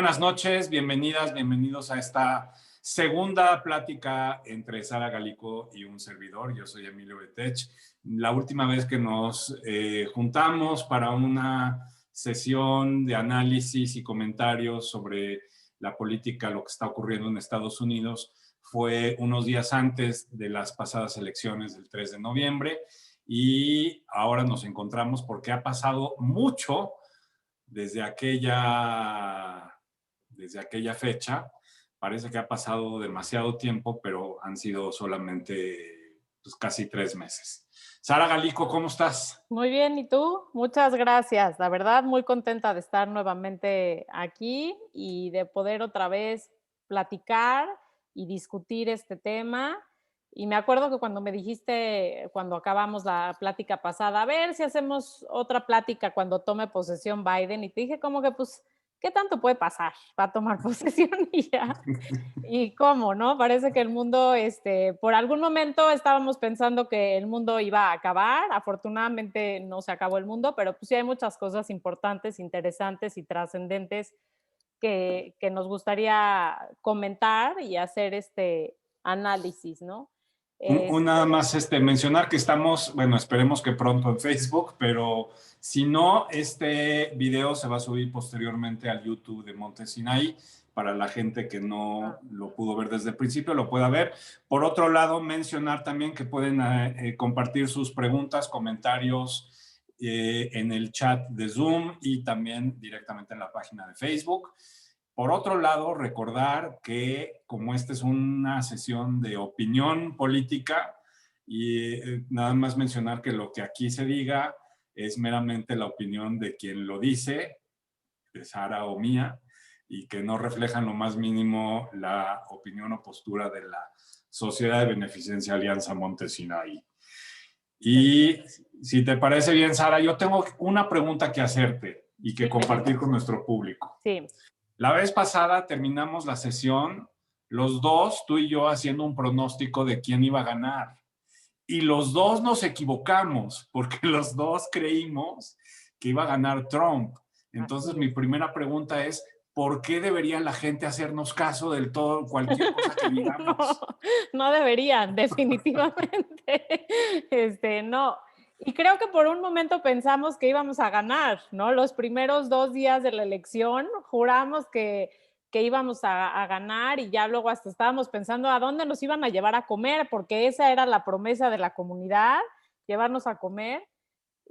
Buenas noches, bienvenidas, bienvenidos a esta segunda plática entre Sara Galico y un servidor. Yo soy Emilio Betech. La última vez que nos juntamos para una sesión de análisis y comentarios sobre la política, lo que está ocurriendo en Estados Unidos, fue unos días antes de las pasadas elecciones del 3 de noviembre y ahora nos encontramos porque ha pasado mucho desde aquella fecha. Parece que ha pasado demasiado tiempo, pero han sido solamente casi 3 meses. Sara Galico, ¿cómo estás? Muy bien, ¿y tú? Muchas gracias. La verdad, muy contenta de estar nuevamente aquí y de poder otra vez platicar y discutir este tema. Y me acuerdo que cuando me dijiste, cuando acabamos la plática pasada, a ver si hacemos otra plática cuando tome posesión Biden, y te dije como que, pues, ¿qué tanto puede pasar para tomar posesión? Y ya, ¿y cómo, no? Parece que el mundo, por algún momento estábamos pensando que el mundo iba a acabar. Afortunadamente no se acabó el mundo, pero pues sí hay muchas cosas importantes, interesantes y trascendentes que nos gustaría comentar y hacer este análisis, ¿no? Nada Este, más mencionar que estamos, bueno, esperemos que pronto en Facebook, pero si no, este video se va a subir posteriormente al YouTube de Montesinaí para la gente que no lo pudo ver desde el principio, lo pueda ver. Por otro lado, mencionar también que pueden compartir sus preguntas, comentarios en el chat de Zoom y también directamente en la página de Facebook. Por otro lado, recordar que como esta es una sesión de opinión política, y nada más mencionar que lo que aquí se diga es meramente la opinión de quien lo dice, de Sara o mía, y que no reflejan lo más mínimo la opinión o postura de la Sociedad de Beneficencia Alianza Montesinaí. Y si te parece bien, Sara, yo tengo una pregunta que hacerte y que compartir con nuestro público. sí. La vez pasada terminamos la sesión, los dos, tú y yo, haciendo un pronóstico de quién iba a ganar. Y los dos nos equivocamos, porque los dos creímos que iba a ganar Trump. Entonces, Así mi es. primera pregunta es, ¿por qué debería la gente hacernos caso del todo, cualquier cosa que No, digamos? no deberían, definitivamente. No. Y creo que por un momento pensamos que íbamos a ganar, ¿no? Los primeros 2 días de la elección juramos que íbamos a ganar, y ya luego hasta estábamos pensando a dónde nos iban a llevar a comer, porque esa era la promesa de la comunidad, llevarnos a comer.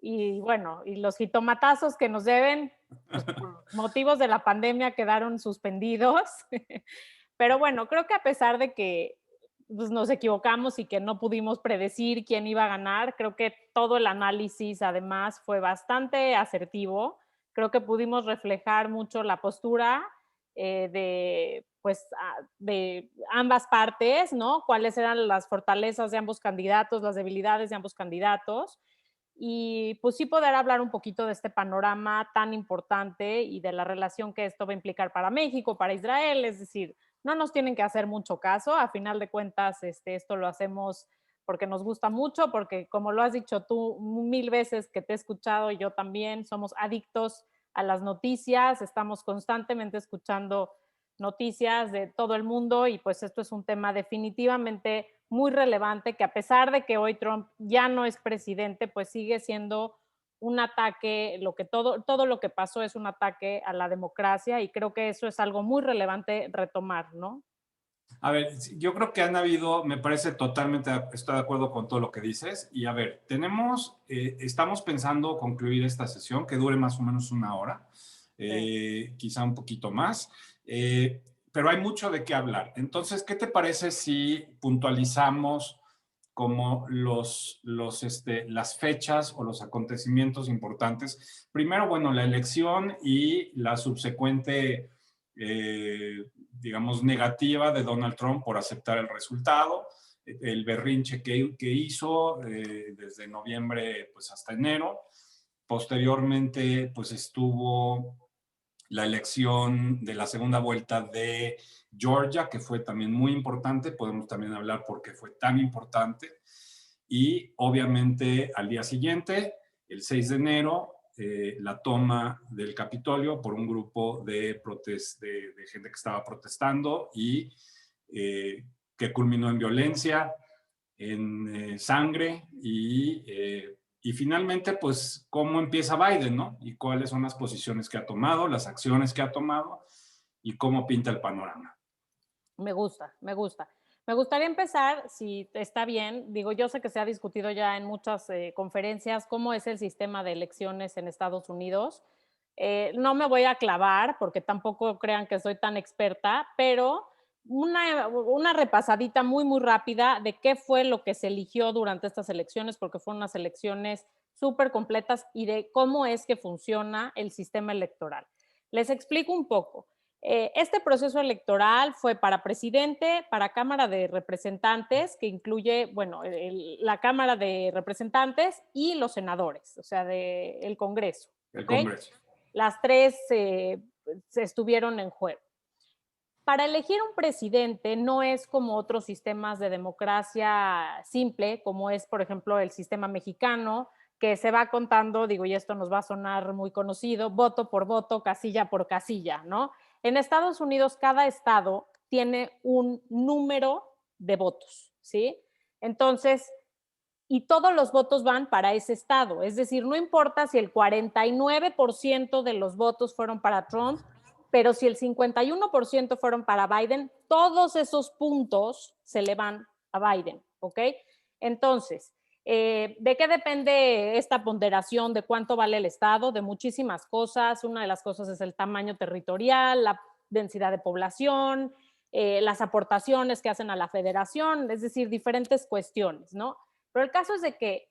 Y bueno, y los jitomatazos que nos deben, pues por motivos de la pandemia quedaron suspendidos. Pero bueno, creo que a pesar de que pues, nos equivocamos y que no pudimos predecir quién iba a ganar, creo que todo el análisis además fue bastante asertivo. Creo que pudimos reflejar mucho la postura de ambas partes, ¿no? Cuáles eran las fortalezas de ambos candidatos, las debilidades de ambos candidatos, y pues sí poder hablar un poquito de este panorama tan importante y de la relación que esto va a implicar para México, para Israel. Es decir, no nos tienen que hacer mucho caso, a final de cuentas esto lo hacemos porque nos gusta mucho, porque como lo has dicho tú 1000 veces que te he escuchado, y yo también, somos adictos a las noticias, estamos constantemente escuchando noticias de todo el mundo, y pues esto es un tema definitivamente muy relevante, que a pesar de que hoy Trump ya no es presidente, pues sigue siendo un ataque, todo lo que pasó es un ataque a la democracia, y creo que eso es algo muy relevante retomar, ¿no? A ver, yo creo que han habido, me parece totalmente, estoy de acuerdo con todo lo que dices. Y a ver, estamos pensando concluir esta sesión que dure más o menos una hora, Sí. quizá un poquito más, pero hay mucho de qué hablar. Entonces, ¿qué te parece si puntualizamos como las fechas o los acontecimientos importantes? Primero, bueno, la elección y la subsecuente digamos, negativa de Donald Trump por aceptar el resultado, el berrinche que hizo desde noviembre pues hasta enero. Posteriormente, pues estuvo la elección de la segunda vuelta de Georgia, que fue también muy importante. Podemos también hablar por qué fue tan importante. Y obviamente al día siguiente, el 6 de enero, la toma del Capitolio por un grupo de gente que estaba protestando y que culminó en violencia, en sangre y finalmente, pues, cómo empieza Biden, ¿no? Y cuáles son las posiciones que ha tomado, las acciones que ha tomado y cómo pinta el panorama. Me gusta, me gusta. Me gustaría empezar, si está bien, digo, yo sé que se ha discutido ya en muchas conferencias cómo es el sistema de elecciones en Estados Unidos. No me voy a clavar porque tampoco crean que soy tan experta, pero una repasadita muy, muy rápida de qué fue lo que se eligió durante estas elecciones, porque fueron unas elecciones súper completas y de cómo es que funciona el sistema electoral. Les explico un poco. Este proceso electoral fue para presidente, para Cámara de Representantes, que incluye, bueno, la Cámara de Representantes y los senadores, o sea, del Congreso. El ¿Okay? Congreso. Las tres se estuvieron en juego. Para elegir un presidente no es como otros sistemas de democracia simple, como es, por ejemplo, el sistema mexicano, que se va contando, digo, y esto nos va a sonar muy conocido, voto por voto, casilla por casilla, ¿no? En Estados Unidos, cada estado tiene un número de votos, ¿sí? Entonces, y todos los votos van para ese estado. Es decir, no importa si el 49% de los votos fueron para Trump, pero si el 51% fueron para Biden, todos esos puntos se le van a Biden, ¿ok? Entonces, ¿de qué depende esta ponderación de cuánto vale el estado? De muchísimas cosas. Una de las cosas es el tamaño territorial, la densidad de población, las aportaciones que hacen a la federación, es decir, diferentes cuestiones, ¿no? Pero el caso es de que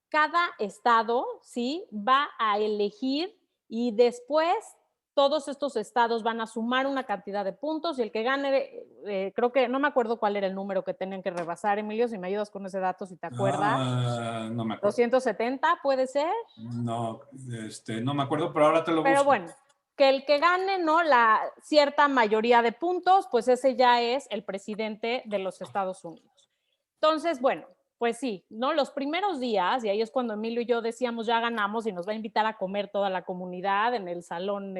cada estado, ¿sí? Va a elegir y después todos estos estados van a sumar una cantidad de puntos y el que gane, creo que, no me acuerdo cuál era el número que tenían que rebasar, Emilio, si me ayudas con ese dato, si te acuerdas. No me acuerdo. 270, ¿puede ser? No, no me acuerdo, pero ahora te lo Pero busco. bueno, que el que gane, ¿no? La cierta mayoría de puntos, pues ese ya es el presidente de los Estados Unidos. Entonces, bueno, pues sí, ¿no? Los primeros días, y ahí es cuando Emilio y yo decíamos, ya ganamos y nos va a invitar a comer toda la comunidad en el salón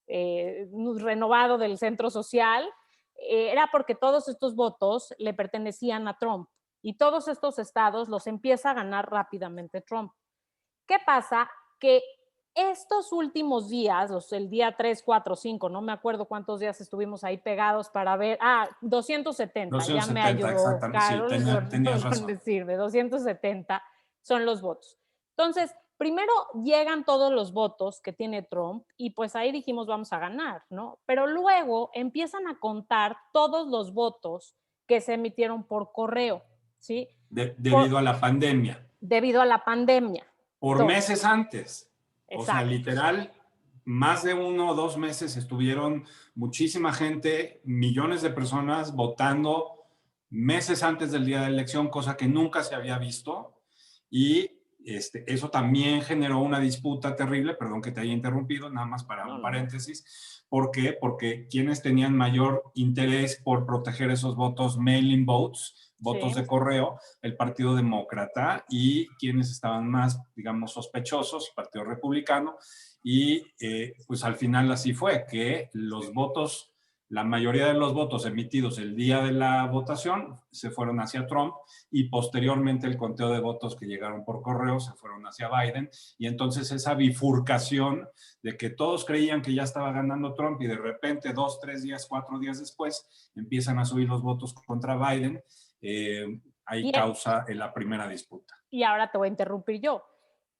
renovado del centro social, era porque todos estos votos le pertenecían a Trump y todos estos estados los empieza a ganar rápidamente Trump. ¿Qué pasa? Que estos últimos días, el día 3, 4, 5, no me acuerdo cuántos días estuvimos ahí pegados para ver, 270, ya me 270, ayudó exactamente. Sí, Carol tenías con razón. decirme, 270 son los votos. Entonces, primero llegan todos los votos que tiene Trump y pues ahí dijimos vamos a ganar, ¿no? Pero luego empiezan a contar todos los votos que se emitieron por correo, ¿sí? Debido a la pandemia. Debido a la pandemia. Por Entonces, meses antes. O sea, exacto. literal, más de 1 o 2 meses estuvieron muchísima gente, millones de personas votando meses antes del día de la elección, cosa que nunca se había visto. Y eso también generó una disputa terrible, perdón que te haya interrumpido, nada más para un paréntesis. ¿Por qué? Porque quienes tenían mayor interés por proteger esos votos mail-in votes, votos de correo, el Partido Demócrata, y quienes estaban más, digamos, sospechosos, Partido Republicano, y pues al final así fue, que los votos, la mayoría de los votos emitidos el día de la votación se fueron hacia Trump y posteriormente el conteo de votos que llegaron por correo se fueron hacia Biden, y entonces esa bifurcación de que todos creían que ya estaba ganando Trump y de repente 2, 3 días, 4 días después empiezan a subir los votos contra Biden, ahí causa la primera disputa. Y ahora te voy a interrumpir yo.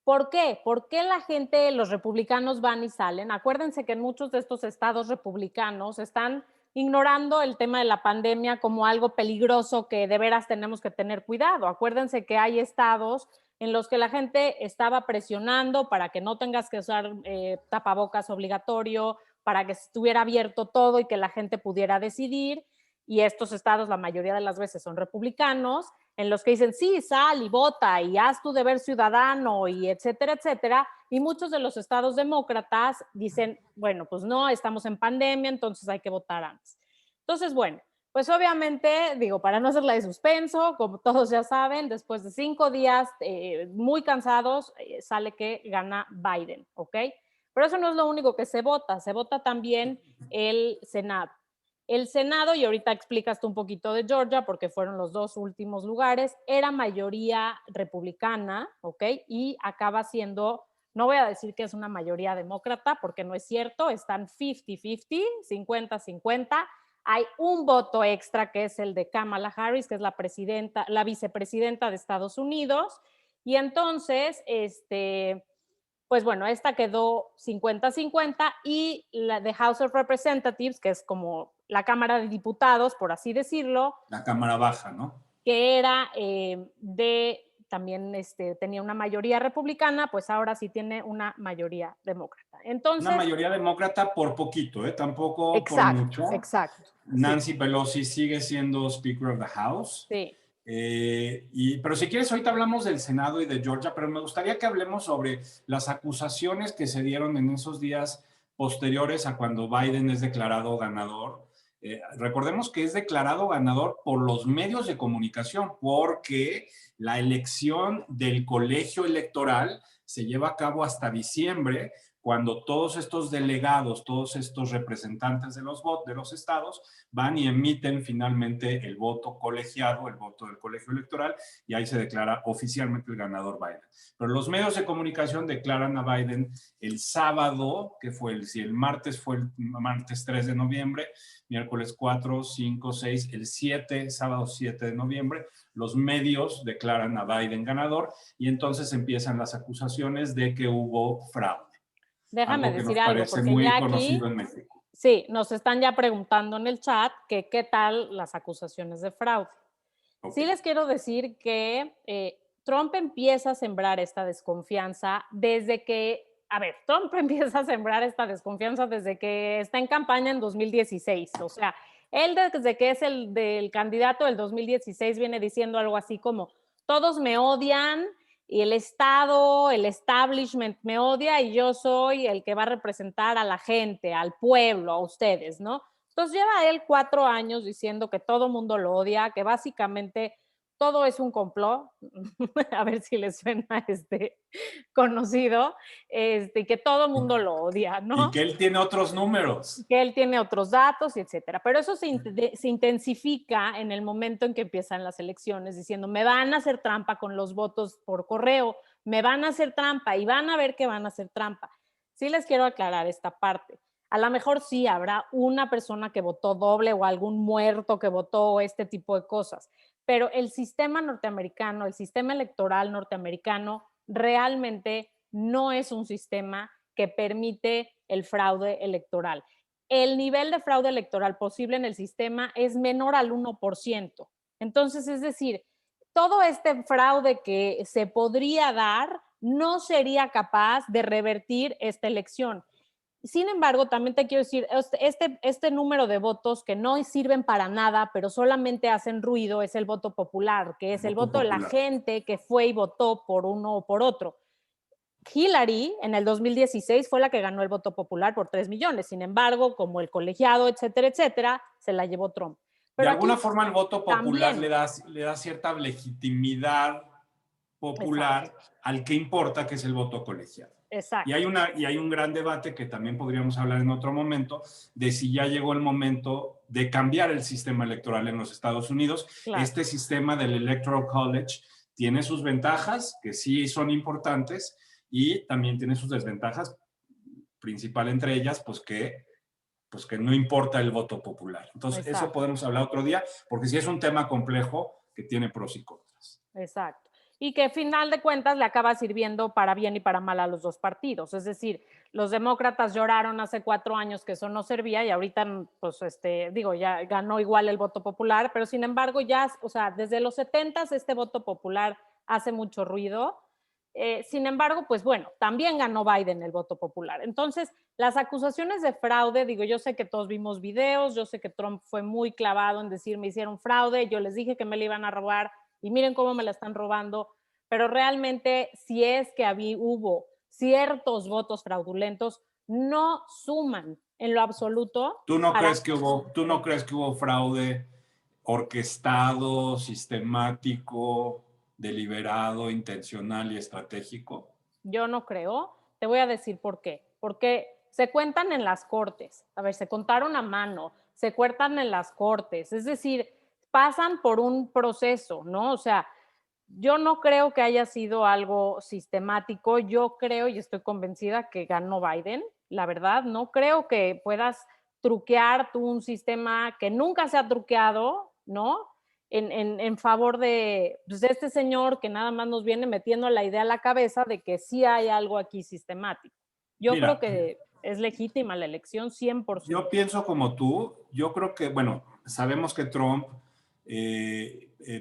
¿Por qué? ¿Por qué la gente, los republicanos van y salen? Acuérdense que en muchos de estos estados republicanos están ignorando el tema de la pandemia como algo peligroso que de veras tenemos que tener cuidado. Acuérdense que hay estados en los que la gente estaba presionando para que no tengas que usar tapabocas obligatorio, para que estuviera abierto todo y que la gente pudiera decidir. Y estos estados, la mayoría de las veces, son republicanos, en los que dicen, sí, sal y vota y haz tu deber ciudadano y etcétera, etcétera. Y muchos de los estados demócratas dicen, bueno, pues no, estamos en pandemia, entonces hay que votar antes. Entonces, bueno, Pues obviamente, digo, para no hacerla de suspenso, como todos ya saben, después de 5 días muy cansados, sale que gana Biden, ¿ok? Pero eso no es lo único que se vota también el Senado. El Senado, y ahorita explicas tú un poquito de Georgia, porque fueron los dos últimos lugares, era mayoría republicana, ¿ok? Y acaba siendo, no voy a decir que es una mayoría demócrata, porque no es cierto, están 50-50, 50-50. Hay un voto extra que es el de Kamala Harris, que es la vicepresidenta de Estados Unidos. Y entonces, pues bueno, esta quedó 50-50 y la de House of Representatives, que es como la Cámara de Diputados, por así decirlo. La Cámara Baja, ¿no? Que era también tenía una mayoría republicana, pues ahora sí tiene una mayoría demócrata. Una Entonces, mayoría demócrata por poquito, tampoco por exacto, mucho. exacto. Nancy Pelosi sigue siendo Speaker of the House. Sí. Pero si quieres, ahorita hablamos del Senado y de Georgia, pero me gustaría que hablemos sobre las acusaciones que se dieron en esos días posteriores a cuando Biden es declarado ganador. Recordemos que es declarado ganador por los medios de comunicación, porque la elección del colegio electoral se lleva a cabo hasta diciembre, cuando todos estos delegados, todos estos representantes de los estados van y emiten finalmente el voto colegiado, el voto del colegio electoral, y ahí se declara oficialmente el ganador Biden. Pero los medios de comunicación declaran a Biden el sábado, que fue si el martes fue el martes 3 de noviembre, miércoles 4, 5, 6, el 7, sábado 7 de noviembre, los medios declaran a Biden ganador y entonces empiezan las acusaciones de que hubo fraude. Déjame Algo que nos decir algo, parece porque muy ya conocido aquí, en México. sí, nos están ya preguntando en el chat que qué tal las acusaciones de fraude. Okay. Sí les quiero decir que Trump empieza a sembrar esta desconfianza desde que, a ver, Trump empieza a sembrar esta desconfianza desde que está en campaña en 2016. O sea, él desde que es el del candidato del 2016 viene diciendo algo así como, todos me odian y el Estado, el establishment me odia y yo soy el que va a representar a la gente, al pueblo, a ustedes, ¿no? Entonces lleva él 4 años diciendo que todo mundo lo odia, que básicamente todo es un complot, a ver si les suena conocido, que todo mundo lo odia, Y ¿no? que él tiene otros números. Que él tiene otros datos, etcétera. Pero eso se intensifica en el momento en que empiezan las elecciones, diciendo, me van a hacer trampa con los votos por correo, me van a hacer trampa y van a ver que van a hacer trampa. Sí les quiero aclarar esta parte. A lo mejor sí habrá una persona que votó doble o algún muerto que votó este tipo de cosas, pero el sistema norteamericano, el sistema electoral norteamericano realmente no es un sistema que permite el fraude electoral. El nivel de fraude electoral posible en el sistema es menor al 1%. Entonces, es decir, todo este fraude que se podría dar no sería capaz de revertir esta elección. Sin embargo, también te quiero decir, este número de votos que no sirven para nada, pero solamente hacen ruido, es el voto popular, que es el voto de la gente que fue y votó por uno o por otro. Hillary en el 2016 fue la que ganó el voto popular por 3 millones. Sin embargo, como el colegiado, etcétera, etcétera, se la llevó Trump. Pero de alguna forma el voto popular también le da cierta legitimidad popular. Exacto. Al que importa, que es el voto colegiado. Exacto. Y hay un gran debate que también podríamos hablar en otro momento, de si ya llegó el momento de cambiar el sistema electoral en los Estados Unidos. Claro. Este sistema del Electoral College tiene sus ventajas, que sí son importantes, y también tiene sus desventajas, principal entre ellas, pues que no importa el voto popular. Entonces, exacto, eso podemos hablar otro día, porque sí es un tema complejo que tiene pros y contras. Exacto. Y que, al final de cuentas, le acaba sirviendo para bien y para mal a los dos partidos. Es decir, los demócratas lloraron hace 4 años que eso no servía y ahorita, pues, ya ganó igual el voto popular, pero sin embargo, ya, o sea, desde los 70s este voto popular hace mucho ruido. Sin embargo, pues bueno, también ganó Biden el voto popular. Entonces, las acusaciones de fraude, digo, yo sé que todos vimos videos, yo sé que Trump fue muy clavado en decir, me hicieron fraude, yo les dije que me la iban a robar y miren cómo me la están robando, pero realmente si es que hubo ciertos votos fraudulentos, no suman en lo absoluto. ¿Tú no crees que hubo fraude orquestado, sistemático, deliberado, intencional y estratégico? Yo no creo. Te voy a decir por qué. Porque se cuentan en las cortes. A ver, se contaron a mano, se cuentan en las cortes. Es decir, pasan por un proceso, ¿no? O sea, yo no creo que haya sido algo sistemático. Yo creo y estoy convencida que ganó Biden. La verdad, no creo que puedas truquear tú un sistema que nunca se ha truqueado, ¿no? En favor de, pues, de este señor que nada más nos viene metiendo la idea a la cabeza de que sí hay algo aquí sistemático. Yo creo Mira, que es legítima la elección 100%. yo pienso como tú. Yo creo que, bueno, sabemos que Trump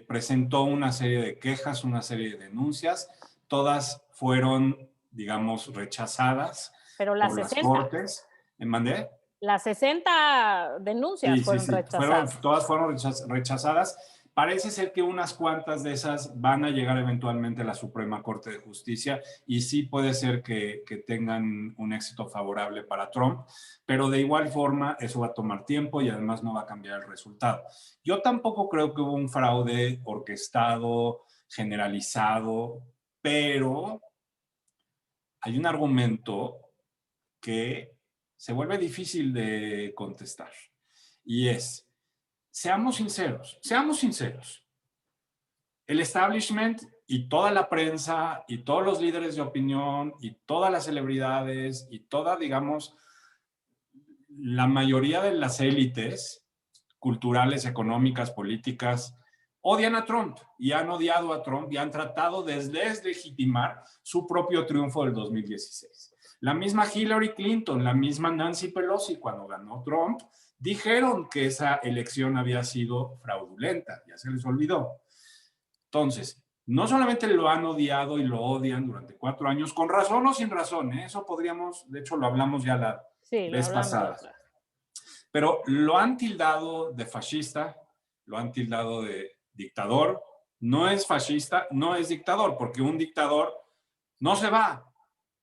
presentó una serie de quejas, una serie de denuncias. Todas fueron, digamos, rechazadas Pero por las cortes. ¿Me mandé? las 60 denuncias Sí, sí, fueron sí. rechazadas. Todas fueron rechazadas. Parece ser que unas cuantas de esas van a llegar eventualmente a la Suprema Corte de Justicia y sí puede ser que tengan un éxito favorable para Trump, pero de igual forma eso va a tomar tiempo y además no va a cambiar el resultado. Yo tampoco creo que hubo un fraude orquestado, generalizado, pero hay un argumento que se vuelve difícil de contestar y es, seamos sinceros. El establishment y toda la prensa y todos los líderes de opinión y todas las celebridades y toda, digamos, la mayoría de las élites culturales, económicas, políticas, odian a Trump y han odiado a Trump y han tratado de deslegitimar su propio triunfo del 2016. La misma Hillary Clinton, la misma Nancy Pelosi, cuando ganó Trump, dijeron que esa elección había sido fraudulenta, ya se les olvidó. Entonces, no solamente lo han odiado y lo odian durante 4 años, con razón o sin razón, ¿eh? Eso podríamos, de hecho lo hablamos ya la Sí, lo vez hablamos pasada, otra. pero lo han tildado de fascista, lo han tildado de dictador. No es fascista, no es dictador, porque un dictador no se va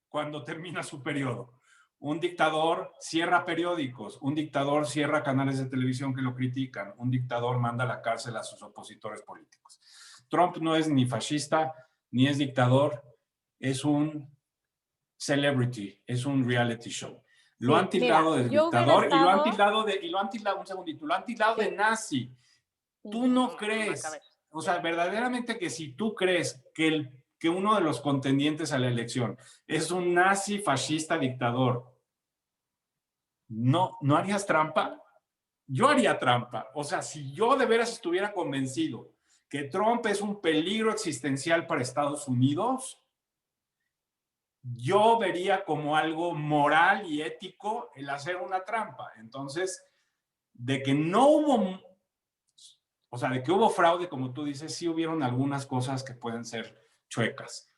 cuando termina su periodo. Un dictador cierra periódicos, un dictador cierra canales de televisión que lo critican, un dictador manda a la cárcel a sus opositores políticos. Trump no es ni fascista, ni es dictador, es un celebrity, es un reality show. Lo han Sí, mira, tildado de yo hubiera dictador y lo han estado, tildado un segundito, lo han tildado de sí, nazi. Tú no, no no, no, nada que ver. crees, o sea, verdaderamente que si tú crees que uno de los contendientes a la elección es un nazi, fascista, dictador, ¿no harías trampa? Yo haría trampa. O sea, si yo de veras estuviera convencido que Trump es un peligro existencial para Estados Unidos, yo vería como algo moral y ético el hacer una trampa. Entonces, de que no hubo, o sea, de que hubo fraude, como tú dices, sí hubieron algunas cosas que pueden ser chuecas.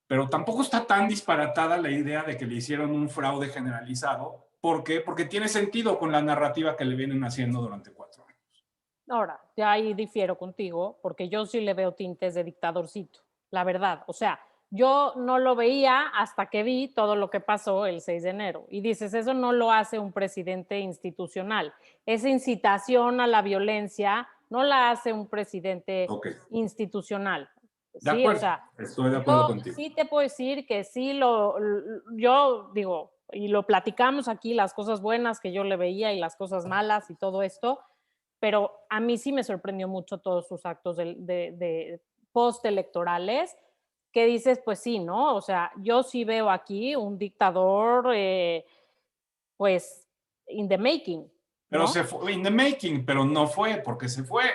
Pero tampoco está tan disparatada la idea de que le hicieron un fraude generalizado. ¿Por qué? Porque tiene sentido con la narrativa que le vienen haciendo durante 4 años. Ahora, ya ahí difiero contigo, porque yo sí le veo tintes de dictadorcito, la verdad. O sea, yo no lo veía hasta que vi todo lo que pasó el 6 de enero. Y dices, eso no lo hace un presidente institucional. Esa incitación a la violencia no la hace un presidente Ok, institucional. de Sí, o acuerdo, sea, estoy de acuerdo yo contigo. sí te puedo decir que sí yo digo, y lo platicamos aquí, las cosas buenas que yo le veía y las cosas malas y todo esto, pero a mí sí me sorprendió mucho todos sus actos de postelectorales, que dices, pues sí, ¿no? O sea, yo sí veo aquí un dictador, pues, in the making, Pero se ¿no? fue, in the making, pero no fue porque se fue.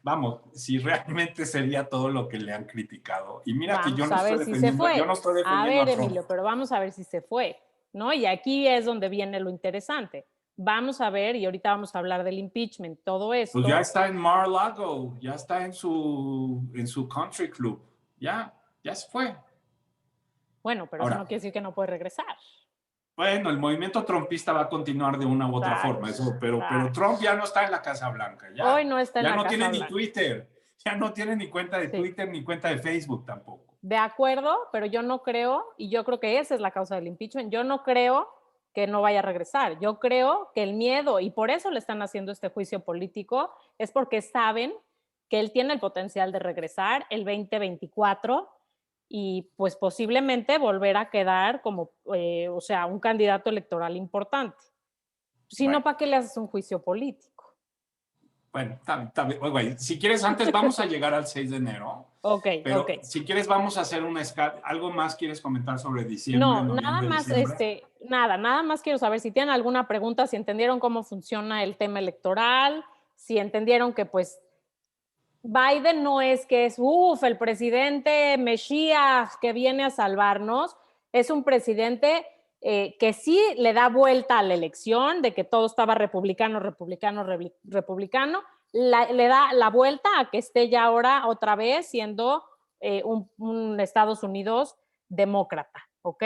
Vamos, si realmente sería todo lo que le han criticado. Y mira que Vamos a ver si se yo fue. no estoy A defendiendo ver, a Trump. Emilio, pero vamos a ver si se fue, ¿no? Y aquí es donde viene lo interesante. Vamos a ver, y ahorita vamos a hablar del impeachment, todo Pues ya esto. está en Mar-a-Lago, ya está en su country club. Ya se fue. Bueno, pero eso no Ahora, quiere decir que no puede regresar. bueno, el movimiento trumpista va a continuar de una u otra Exacto, forma, eso, pero exacto. Trump ya no está en la Casa Blanca, Hoy no está en ya la no tiene Casa ni Blanca. Twitter, ya no tiene ni cuenta de Sí, Twitter ni cuenta de Facebook tampoco. de acuerdo, pero yo no creo, y yo creo que esa es la causa del impeachment, yo no creo que no vaya a regresar. Yo creo que el miedo, y por eso le están haciendo este juicio político, es porque saben que él tiene el potencial de regresar el 2024 y pues posiblemente volver a quedar como, o sea, un candidato electoral importante. Si no, Bueno, ¿para qué le haces un juicio político? bueno, está bien. Oye, si quieres, antes vamos a llegar al 6 de enero, Ok, pero ok. si quieres vamos a hacer una escala. ¿Algo más quieres comentar sobre diciembre, No, nada noviembre, más, diciembre? nada más quiero saber si tienen alguna pregunta, si entendieron cómo funciona el tema electoral, si entendieron que pues Biden no es que es, el presidente Mesías que viene a salvarnos, es un presidente que sí le da vuelta a la elección, de que todo estaba republicano, republicano, republicano, le da la vuelta a que esté ya ahora otra vez siendo un Estados Unidos demócrata, ¿ok?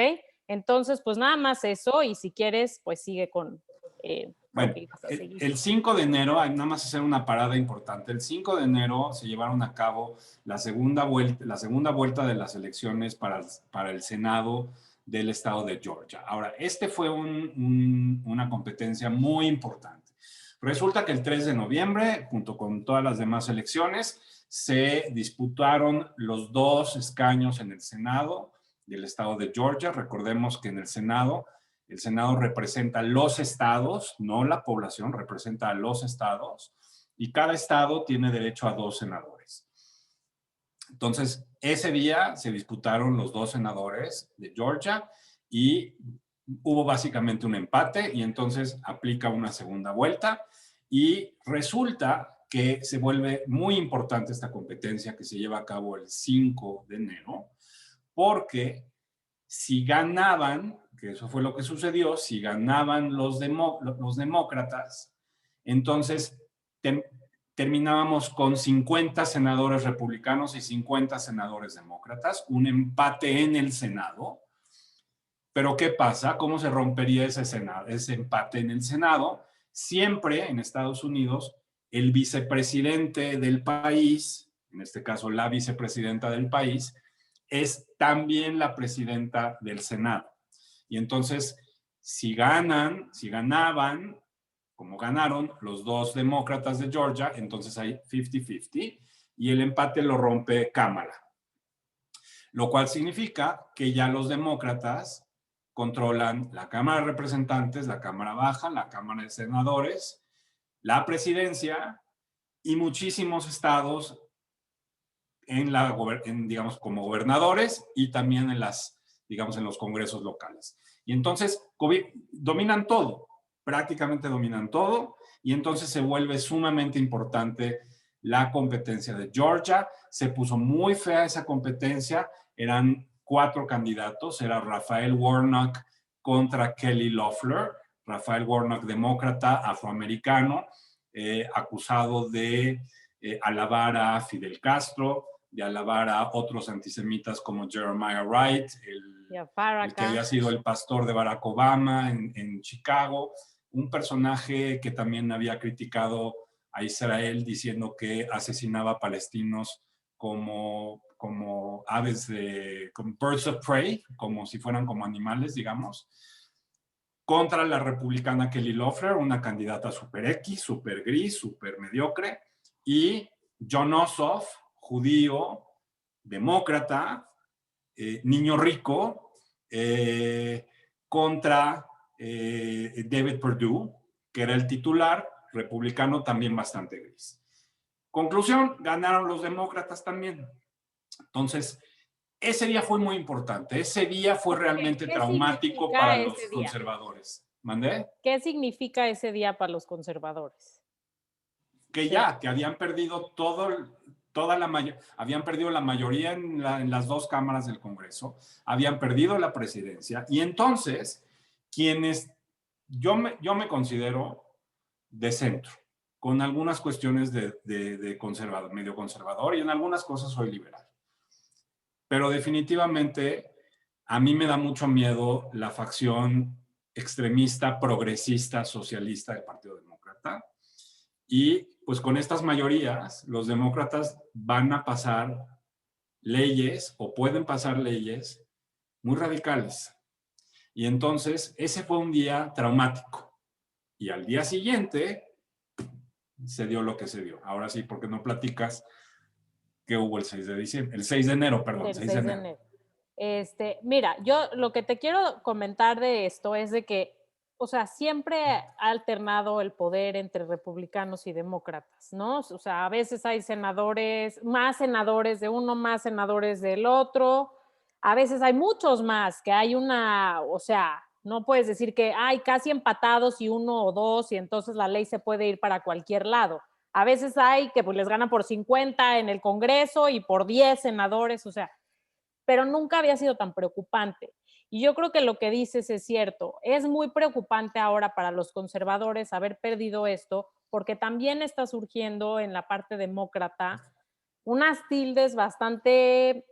Entonces, pues nada más eso, y si quieres, pues sigue con lo Bueno, que ibas a seguir. el 5 de enero, hay nada más hacer una parada importante. El 5 de enero se llevaron a cabo la segunda vuelta de las elecciones para el Senado del estado de Georgia. Ahora, este fue una competencia muy importante. Resulta que el 3 de noviembre, junto con todas las demás elecciones, se disputaron los 2 escaños en el Senado del estado de Georgia. Recordemos que en el Senado representa los estados, no la población, representa a los estados, y cada estado tiene derecho a 2 senadores. Entonces, ese día se disputaron los 2 senadores de Georgia y hubo básicamente un empate y entonces aplica una segunda vuelta y resulta que se vuelve muy importante esta competencia que se lleva a cabo el 5 de enero porque si ganaban, que eso fue lo que sucedió, si ganaban los demócratas, entonces terminábamos con 50 senadores republicanos y 50 senadores demócratas, un empate en el Senado. Pero ¿qué pasa? ¿Cómo se rompería ese empate en el Senado? Siempre en Estados Unidos, el vicepresidente del país, en este caso la vicepresidenta del país, es también la presidenta del Senado. Y entonces, si ganaban, como ganaron los 2 demócratas de Georgia, entonces hay 50-50 y el empate lo rompe Kamala. Lo cual significa que ya los demócratas controlan la Cámara de Representantes, la Cámara Baja, la Cámara de Senadores, la presidencia y muchísimos estados digamos, como gobernadores y también digamos, en los congresos locales. Y entonces dominan todo, prácticamente dominan todo, y entonces se vuelve sumamente importante la competencia de Georgia. Se puso muy fea esa competencia, eran 4 candidatos, era Raphael Warnock contra Kelly Loeffler. Raphael Warnock, demócrata, afroamericano, acusado de alabar a Fidel Castro, de alabar a otros antisemitas como Jeremiah Wright, el que había sido el pastor de Barack Obama en Chicago, un personaje que también había criticado a Israel diciendo que asesinaba palestinos como aves como birds of prey, como si fueran como animales, digamos, contra la republicana Kelly Loeffler, una candidata super X, super gris, super mediocre, y Jon Ossoff, judío, demócrata, niño rico, contra David Perdue, que era el titular, republicano también bastante gris. Conclusión, ganaron los demócratas también. Entonces, ese día fue muy importante. Ese día fue realmente traumático para los conservadores. ¿Mandé? ¿Qué significa ese día para los conservadores? Que que habían perdido habían perdido la mayoría en las 2 cámaras del Congreso, habían perdido la presidencia y entonces yo me considero de centro, con algunas cuestiones de conservador, medio conservador y en algunas cosas soy liberal. Pero definitivamente a mí me da mucho miedo la facción extremista, progresista, socialista del Partido Demócrata. Y pues con estas mayorías, los demócratas van a pasar leyes o pueden pasar leyes muy radicales. Y entonces ese fue un día traumático. Y al día siguiente se dio lo que se dio. Ahora sí, porque no platicas qué hubo el 6 de diciembre, el 6 de enero, perdón, Del 6 de enero. Mira, yo lo que te quiero comentar de esto es de que, o sea, siempre ha alternado el poder entre republicanos y demócratas, ¿no? O sea, a veces hay senadores, más senadores de uno, más senadores del otro, a veces hay muchos más, que hay una, o sea, no puedes decir que hay casi empatados y uno o dos y entonces la ley se puede ir para cualquier lado. A veces hay que pues les ganan por 50 en el Congreso y por 10 senadores, o sea, pero nunca había sido tan preocupante. Y yo creo que lo que dices es cierto. Es muy preocupante ahora para los conservadores haber perdido esto, porque también está surgiendo en la parte demócrata unas tildes bastante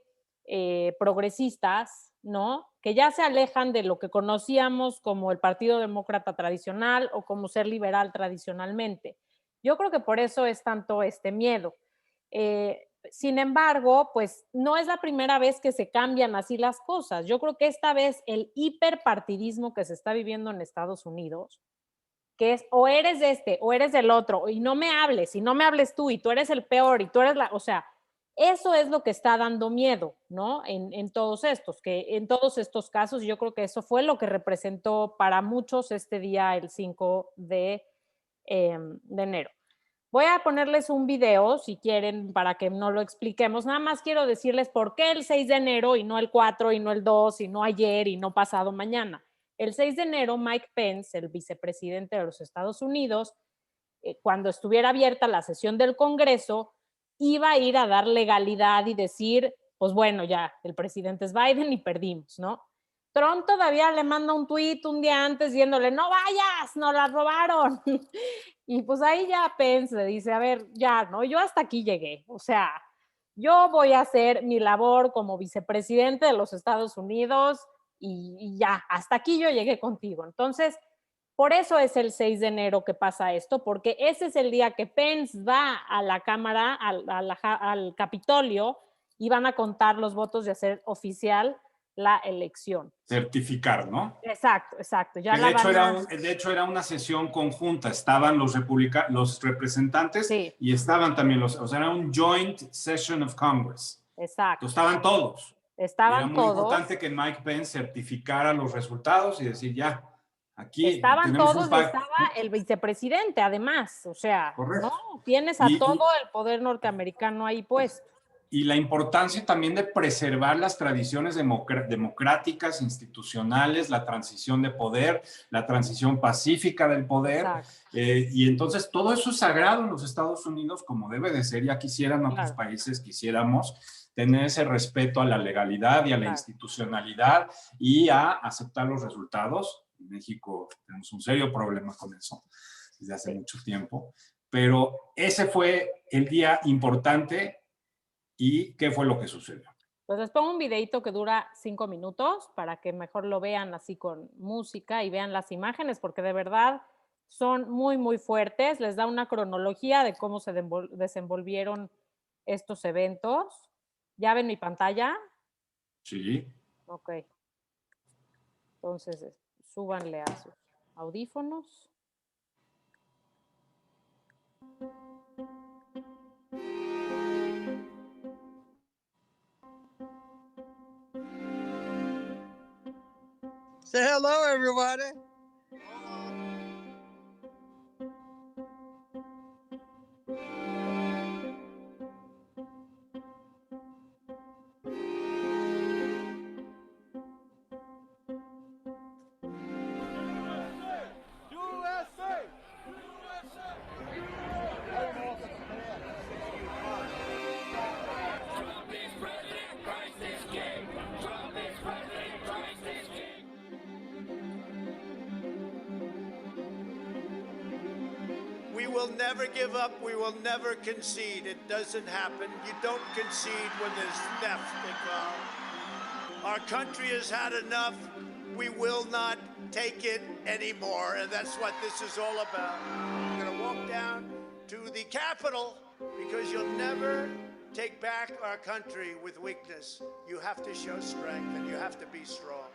progresistas, ¿no? Que ya se alejan de lo que conocíamos como el Partido Demócrata tradicional o como ser liberal tradicionalmente. Yo creo que por eso es tanto este miedo. Sin embargo, pues no es la primera vez que se cambian así las cosas. Yo creo que esta vez el hiperpartidismo que se está viviendo en Estados Unidos, que es o eres de este o eres del otro, y no me hables, y no me hables tú, y tú eres el peor, y tú eres la, o sea, eso es lo que está dando miedo, ¿no? En todos estos, que en todos estos casos, yo creo que eso fue lo que representó para muchos este día, el 5 de enero. Voy a ponerles un video, si quieren, para que no lo expliquemos. Nada más quiero decirles por qué el 6 de enero y no el 4 y no el 2 y no ayer y no pasado mañana. El 6 de enero, Mike Pence, el vicepresidente de los Estados Unidos, cuando estuviera abierta la sesión del Congreso, iba a ir a dar legalidad y decir, pues bueno, ya, el presidente es Biden y perdimos, ¿no? Trump todavía le manda un tuit un día antes diciéndole, no vayas, nos la robaron. Y pues ahí ya Pence le dice, a ver, ya, ¿no? Yo hasta aquí llegué. O sea, yo voy a hacer mi labor como vicepresidente de los Estados Unidos y ya, hasta aquí yo llegué contigo. Entonces, por eso es el 6 de enero que pasa esto, porque ese es el día que Pence va a la Cámara, al Capitolio, y van a contar los votos y hacer oficial la elección. Certificar, ¿no? Exacto, exacto. Ya Que la van a... de hecho era una sesión conjunta, estaban los representantes Sí, y estaban también o sea, era un joint session of Congress. exacto. Entonces, estaban todos. Y era Estaban muy todos. importante que Mike Pence certificara los resultados y decir, ya, aquí Estaban tenemos un todos y fact. estaba el vicepresidente, además, o sea, ¿no? Correcto. Tienes a todo el poder norteamericano ahí puesto. Y la importancia también de preservar las tradiciones democráticas, institucionales, la transición de poder, la transición pacífica del poder. Y entonces todo eso es sagrado en los Estados Unidos, como debe de ser. Ya quisieran otros países, quisiéramos tener ese respeto a la legalidad y a la institucionalidad y a aceptar los resultados. En México tenemos un serio problema con eso desde hace mucho tiempo. Pero ese fue el día importante. ¿Y qué fue lo que sucedió? Pues les pongo un videito que dura 5 minutos para que mejor lo vean así con música y vean las imágenes, porque de verdad son muy, muy fuertes. Les da una cronología de cómo se desenvolvieron estos eventos. ¿Ya ven mi pantalla? Sí. Ok. Entonces, súbanle a sus audífonos. Say hello, everybody. We will never give up. We will never concede. It doesn't happen. You don't concede when there's theft involved. Our country has had enough. We will not take it anymore, and that's what this is all about. We're going to walk down to the Capitol because you'll never take back our country with weakness. You have to show strength, and you have to be strong.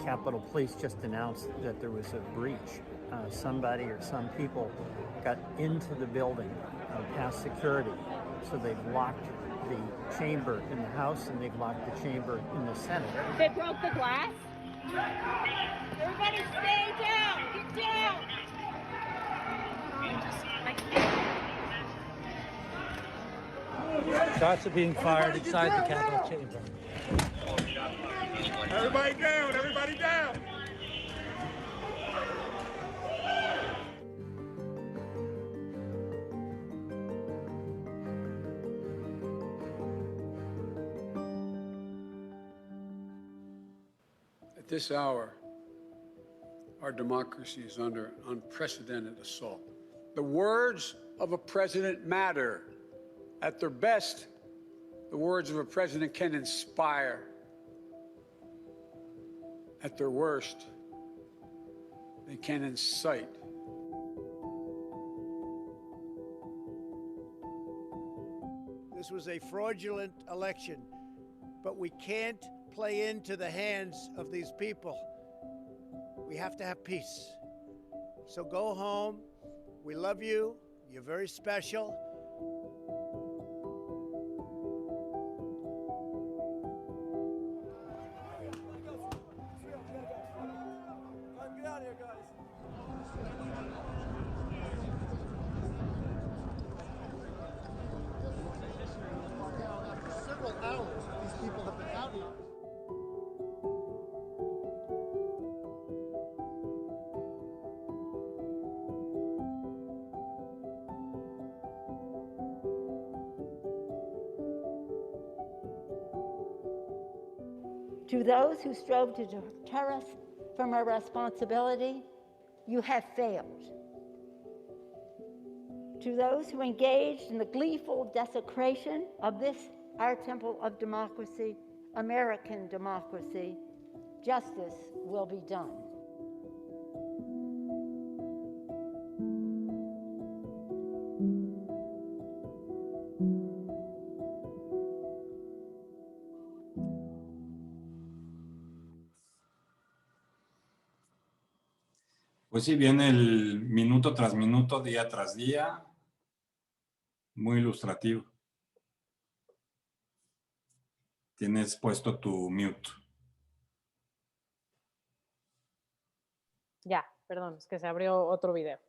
Capitol Police just announced that there was a breach. Somebody or some people got into the building past security. So they've locked the chamber in the House and they've locked the chamber in the Senate. They broke the glass? Everybody stay down! Get down! Shots are being fired inside the Capitol chamber. Everybody down! Everybody down! At this hour, our democracy is under unprecedented assault. The words of a president matter. At their best, the words of a president can inspire. At their worst, they can incite. This was a fraudulent election, but we can't play into the hands of these people. We have to have peace. So go home. We love you. You're very special. Get out of here, guys. Several hours these people have been out here. To those who strove to deter us from our responsibility, you have failed. To those who engaged in the gleeful desecration of this, our temple of democracy, American democracy, justice will be done. Pues sí, viene el minuto tras minuto, día tras día. Muy ilustrativo. Tienes puesto tu mute. Ya, perdón, es que se abrió otro video.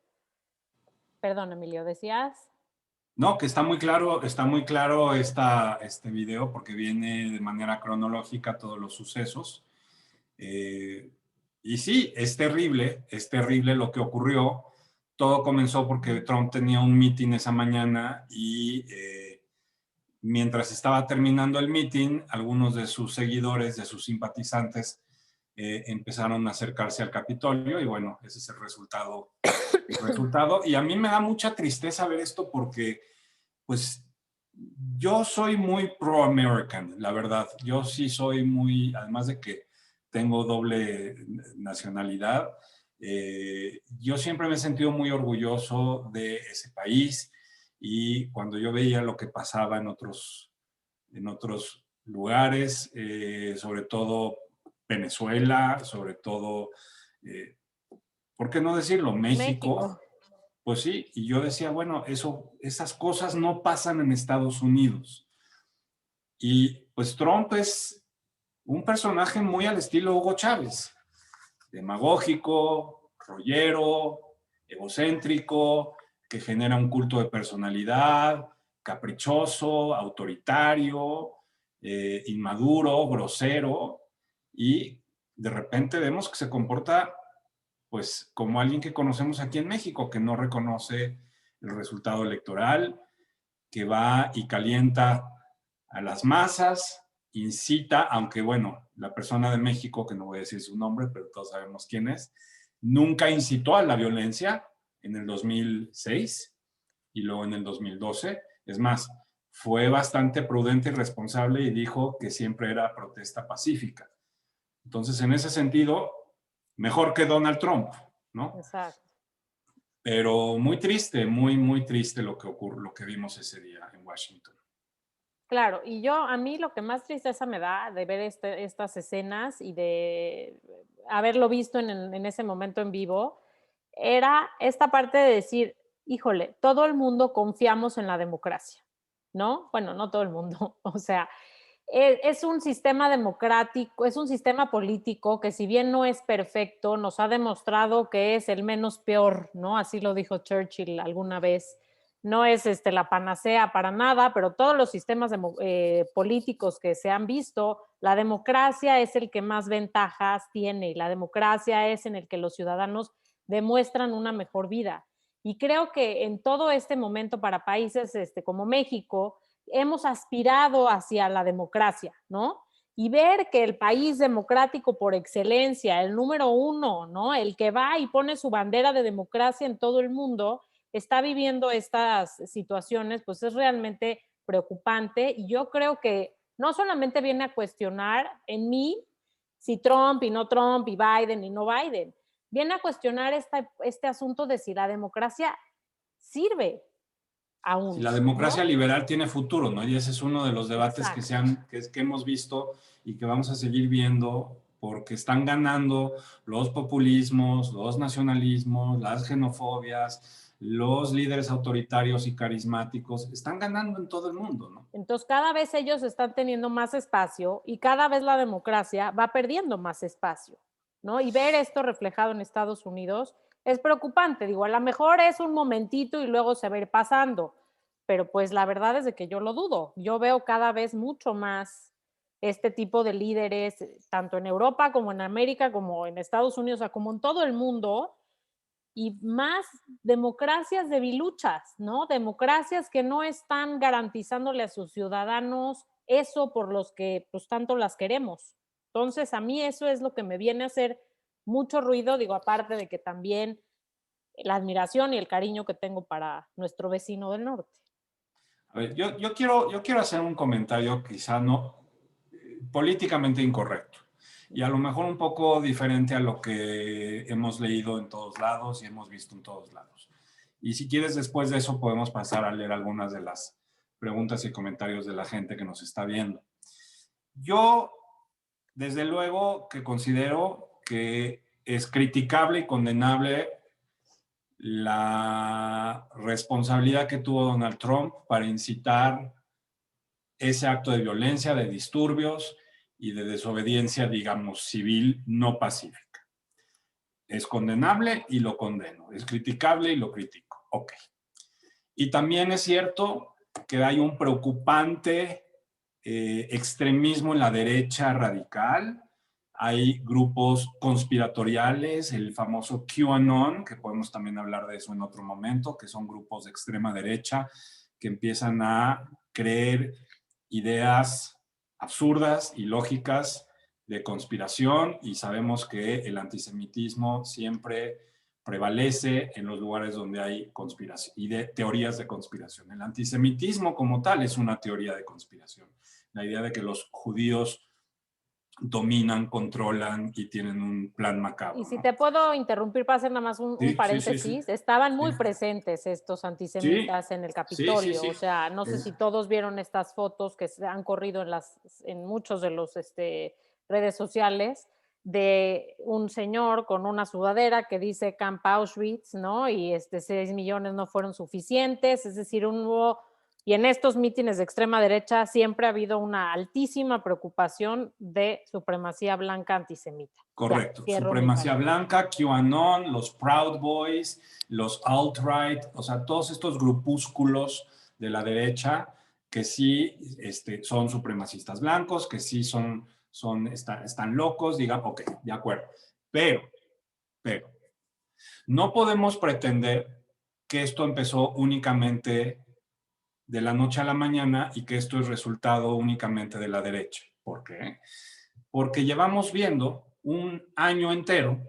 Perdón, Emilio, ¿decías? No, que está muy claro este video porque viene de manera cronológica todos los sucesos. Y sí, es terrible lo que ocurrió. Todo comenzó porque Trump tenía un meeting esa mañana y mientras estaba terminando el meeting, algunos de sus seguidores, de sus simpatizantes, empezaron a acercarse al Capitolio y bueno, ese es el resultado. Y a mí me da mucha tristeza ver esto porque, pues, yo soy muy pro-American, la verdad. Yo sí soy muy, además de que tengo doble nacionalidad, yo siempre me he sentido muy orgulloso de ese país y cuando yo veía lo que pasaba en otros lugares, sobre todo Venezuela, sobre todo, ¿por qué no decirlo? México. Pues sí, y yo decía, bueno, esas cosas no pasan en Estados Unidos. Y pues Trump es un personaje muy al estilo Hugo Chávez, demagógico, rollero, egocéntrico, que genera un culto de personalidad, caprichoso, autoritario, inmaduro, grosero, y de repente vemos que se comporta pues como alguien que conocemos aquí en México, que no reconoce el resultado electoral, que va y calienta a las masas, incita, aunque bueno, la persona de México, que no voy a decir su nombre, pero todos sabemos quién es, nunca incitó a la violencia en el 2006 y luego en el 2012. Es más, fue bastante prudente y responsable y dijo que siempre era protesta pacífica. Entonces, en ese sentido, mejor que Donald Trump, ¿no? Exacto. Pero muy triste, muy triste lo que ocurrió, lo que vimos ese día en Washington. Claro, y a mí lo que más tristeza me da de ver estas escenas y de haberlo visto en ese momento en vivo, era esta parte de decir, híjole, todo el mundo confiamos en la democracia, ¿no? Bueno, no todo el mundo, o sea, es un sistema democrático, es un sistema político que si bien no es perfecto, nos ha demostrado que es el menos peor, ¿no? Así lo dijo Churchill alguna vez. No es la panacea para nada, pero todos los sistemas políticos que se han visto, la democracia es el que más ventajas tiene y la democracia es en el que los ciudadanos demuestran una mejor vida. Y creo que en todo este momento para países como México, hemos aspirado hacia la democracia, ¿no? Y ver que el país democrático por excelencia, el número uno, ¿no? El que va y pone su bandera de democracia en todo el mundo, está viviendo estas situaciones, pues es realmente preocupante. Y yo creo que no solamente viene a cuestionar en mí si Trump y no Trump, y Biden y no Biden, viene a cuestionar este asunto de si la democracia sirve aún. Si la democracia ¿no? liberal tiene futuro, ¿no? Y ese es uno de los debates que hemos visto y que vamos a seguir viendo, porque están ganando los populismos, los nacionalismos, las xenofobias, los líderes autoritarios y carismáticos, están ganando en todo el mundo, ¿no? Entonces, cada vez ellos están teniendo más espacio y cada vez la democracia va perdiendo más espacio, ¿no? Y ver esto reflejado en Estados Unidos es preocupante. Digo, a lo mejor es un momentito y luego se va a ir pasando, pero pues la verdad es de que yo lo dudo. Yo veo cada vez mucho más este tipo de líderes, tanto en Europa como en América, como en Estados Unidos, o sea, como en todo el mundo, y más democracias debiluchas, ¿no? Democracias que no están garantizándole a sus ciudadanos eso por los que pues tanto las queremos. Entonces, a mí eso es lo que me viene a hacer mucho ruido, digo, aparte de que también la admiración y el cariño que tengo para nuestro vecino del norte. A ver, yo quiero hacer un comentario quizá no políticamente incorrecto y a lo mejor un poco diferente a lo que hemos leído en todos lados y hemos visto en todos lados. Y si quieres, después de eso podemos pasar a leer algunas de las preguntas y comentarios de la gente que nos está viendo. Yo, desde luego, que considero que es criticable y condenable la responsabilidad que tuvo Donald Trump para incitar ese acto de violencia, de disturbios y de desobediencia, digamos, civil no pacífica. Es condenable y lo condeno. Es criticable y lo critico. Ok. Y también es cierto que hay un preocupante extremismo en la derecha radical. Hay grupos conspiratoriales, el famoso QAnon, que podemos también hablar de eso en otro momento, que son grupos de extrema derecha que empiezan a creer ideas absurdas y lógicas de conspiración, y sabemos que el antisemitismo siempre prevalece en los lugares donde hay conspiración y de teorías de conspiración. El antisemitismo como tal es una teoría de conspiración. La idea de que los judíos dominan, controlan y tienen un plan macabro. Y si ¿no? te puedo interrumpir para hacer nada más un paréntesis, sí. Estaban muy presentes estos antisemitas en el Capitolio, o sea, no sé si todos vieron estas fotos que se han corrido en muchos de los redes sociales de un señor con una sudadera que dice Camp Auschwitz, ¿no? Y 6 millones no fueron suficientes, es decir, y en estos mítines de extrema derecha siempre ha habido una altísima preocupación de supremacía blanca antisemita. Correcto, supremacía blanca, QAnon, los Proud Boys, los alt-right, o sea, todos estos grupúsculos de la derecha que sí son supremacistas blancos, que sí están locos, digan, ok, de acuerdo. Pero, no podemos pretender que esto empezó únicamente de la noche a la mañana y que esto es resultado únicamente de la derecha. ¿Por qué? Porque llevamos viendo un año entero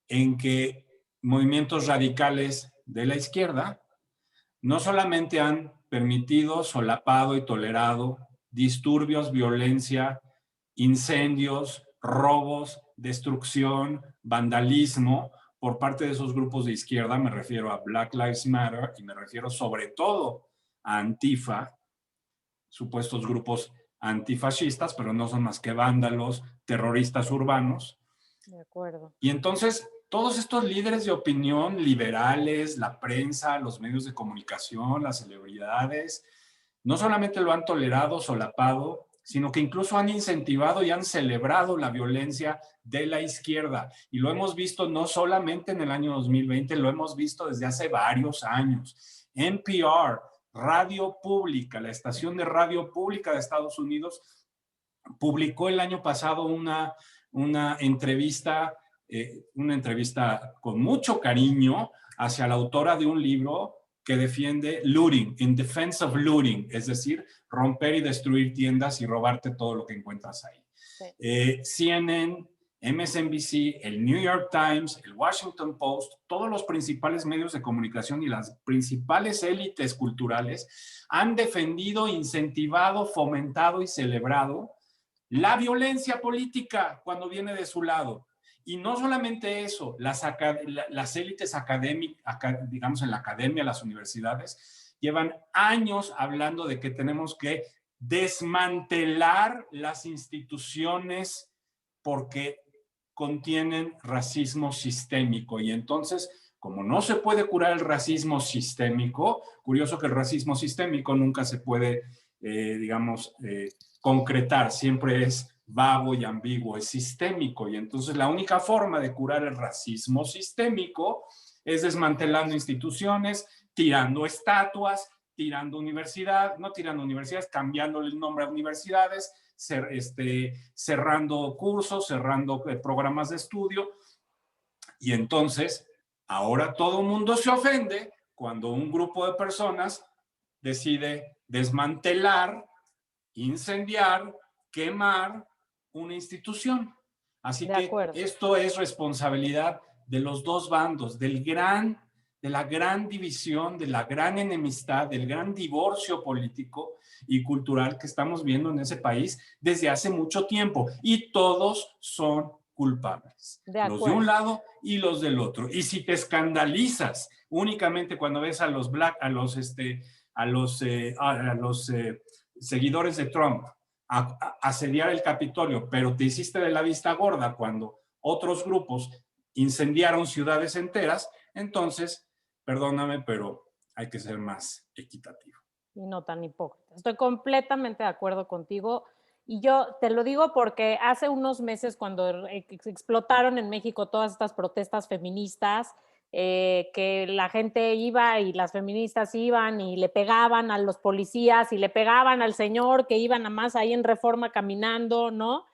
en que movimientos radicales de la izquierda no solamente han permitido, solapado y tolerado disturbios, violencia, incendios, robos, destrucción, vandalismo por parte de esos grupos de izquierda, me refiero a Black Lives Matter y me refiero sobre todo a Antifa, supuestos grupos antifascistas, pero no son más que vándalos, terroristas urbanos, De acuerdo. Y entonces, todos estos líderes de opinión, liberales, la prensa, los medios de comunicación, las celebridades, no solamente lo han tolerado, solapado, sino que incluso han incentivado y han celebrado la violencia de la izquierda. Y lo hemos visto no solamente en el año 2020, lo hemos visto desde hace varios años. NPR, Radio Pública, la estación de radio pública de Estados Unidos, publicó el año pasado una entrevista con mucho cariño hacia la autora de un libro que defiende looting, in defense of looting, es decir, romper y destruir tiendas y robarte todo lo que encuentras ahí. Sí. CNN, MSNBC, el New York Times, el Washington Post, todos los principales medios de comunicación y las principales élites culturales han defendido, incentivado, fomentado y celebrado la violencia política cuando viene de su lado. Y no solamente eso, las élites académicas, digamos en la academia, las universidades, llevan años hablando de que tenemos que desmantelar las instituciones porque contienen racismo sistémico. Y entonces, como no se puede curar el racismo sistémico, curioso que el racismo sistémico nunca se puede, concretar, siempre es vago y ambiguo, es sistémico. Y entonces la única forma de curar el racismo sistémico es desmantelando instituciones, tirando estatuas, tirando universidades, no tirando universidades, cambiándole el nombre a universidades, cerrando cursos, cerrando programas de estudio. Y entonces, ahora todo el mundo se ofende cuando un grupo de personas decide desmantelar, incendiar, quemar una institución. Así que esto es responsabilidad de los dos bandos, de la gran división, de la gran enemistad, del gran divorcio político y cultural que estamos viendo en ese país desde hace mucho tiempo. Y todos son culpables. Los de un lado y los del otro. Y si te escandalizas únicamente cuando ves a los seguidores de Trump a asediar el Capitolio, pero te hiciste de la vista gorda cuando otros grupos incendiaron ciudades enteras, entonces, perdóname, pero hay que ser más equitativo. Y no tan hipócrita. Estoy completamente de acuerdo contigo. Y yo te lo digo porque hace unos meses, cuando explotaron en México todas estas protestas feministas, que la gente iba y las feministas iban y le pegaban a los policías y le pegaban al señor que iba nada más ahí en Reforma caminando, ¿no?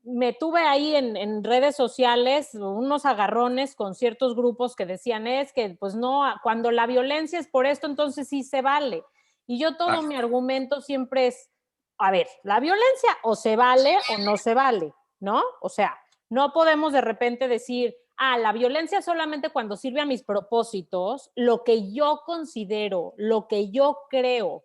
Me tuve ahí en redes sociales unos agarrones con ciertos grupos que decían es que pues no, cuando la violencia es por esto, entonces sí se vale. Y yo todo mi argumento siempre es, a ver, la violencia o se vale o no se vale, ¿no? O sea, no podemos de repente decir, la violencia solamente cuando sirve a mis propósitos, lo que yo considero, lo que yo creo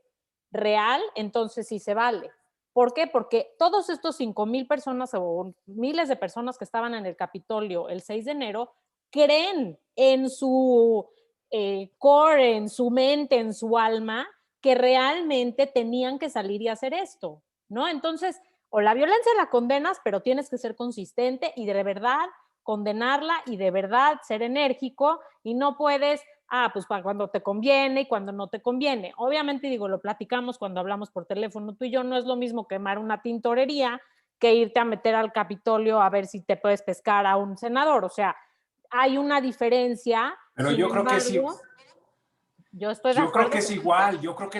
real, entonces sí se vale. ¿Por qué? Porque todos estos 5,000 personas o miles de personas que estaban en el Capitolio el 6 de enero creen en su core, en su mente, en su alma, que realmente tenían que salir y hacer esto, ¿no? Entonces, o la violencia la condenas, pero tienes que ser consistente y de verdad condenarla y de verdad ser enérgico y no puedes, pues cuando te conviene y cuando no te conviene. Obviamente, digo, lo platicamos cuando hablamos por teléfono tú y yo, no es lo mismo quemar una tintorería que irte a meter al Capitolio a ver si te puedes pescar a un senador. O sea, hay una diferencia. Pero yo creo que sí. Yo estoy de acuerdo. Yo creo que es igual, yo creo que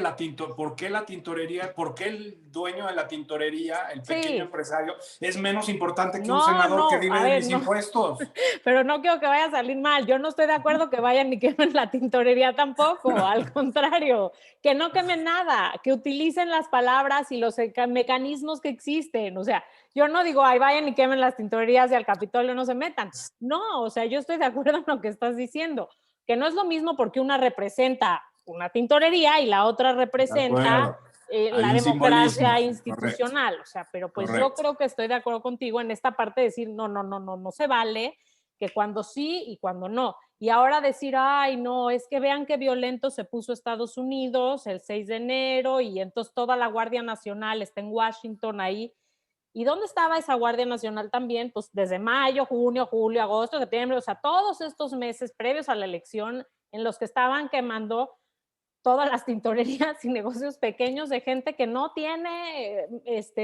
¿por qué la tintorería, por qué el dueño de la tintorería, el pequeño empresario, es menos importante que un senador que vive de mis impuestos? Pero no quiero que vaya a salir mal, yo no estoy de acuerdo que vayan ni quemen la tintorería tampoco, al contrario, que no quemen nada, que utilicen las palabras y los mecanismos que existen, o sea, yo no digo, vayan y quemen las tintorerías y al Capitolio no se metan, no, o sea, yo estoy de acuerdo en lo que estás diciendo, que no es lo mismo porque una representa una tintorería y la otra representa la democracia institucional. Correcto. O sea, pero pues yo creo que estoy de acuerdo contigo en esta parte de decir no se vale, que cuando sí y cuando no. Y ahora decir, no, es que vean qué violento se puso Estados Unidos el 6 de enero y entonces toda la Guardia Nacional está en Washington ahí. ¿Y dónde estaba esa Guardia Nacional también? Pues desde mayo, junio, julio, agosto, septiembre, o sea, todos estos meses previos a la elección en los que estaban quemando todas las tintorerías y negocios pequeños de gente que no tiene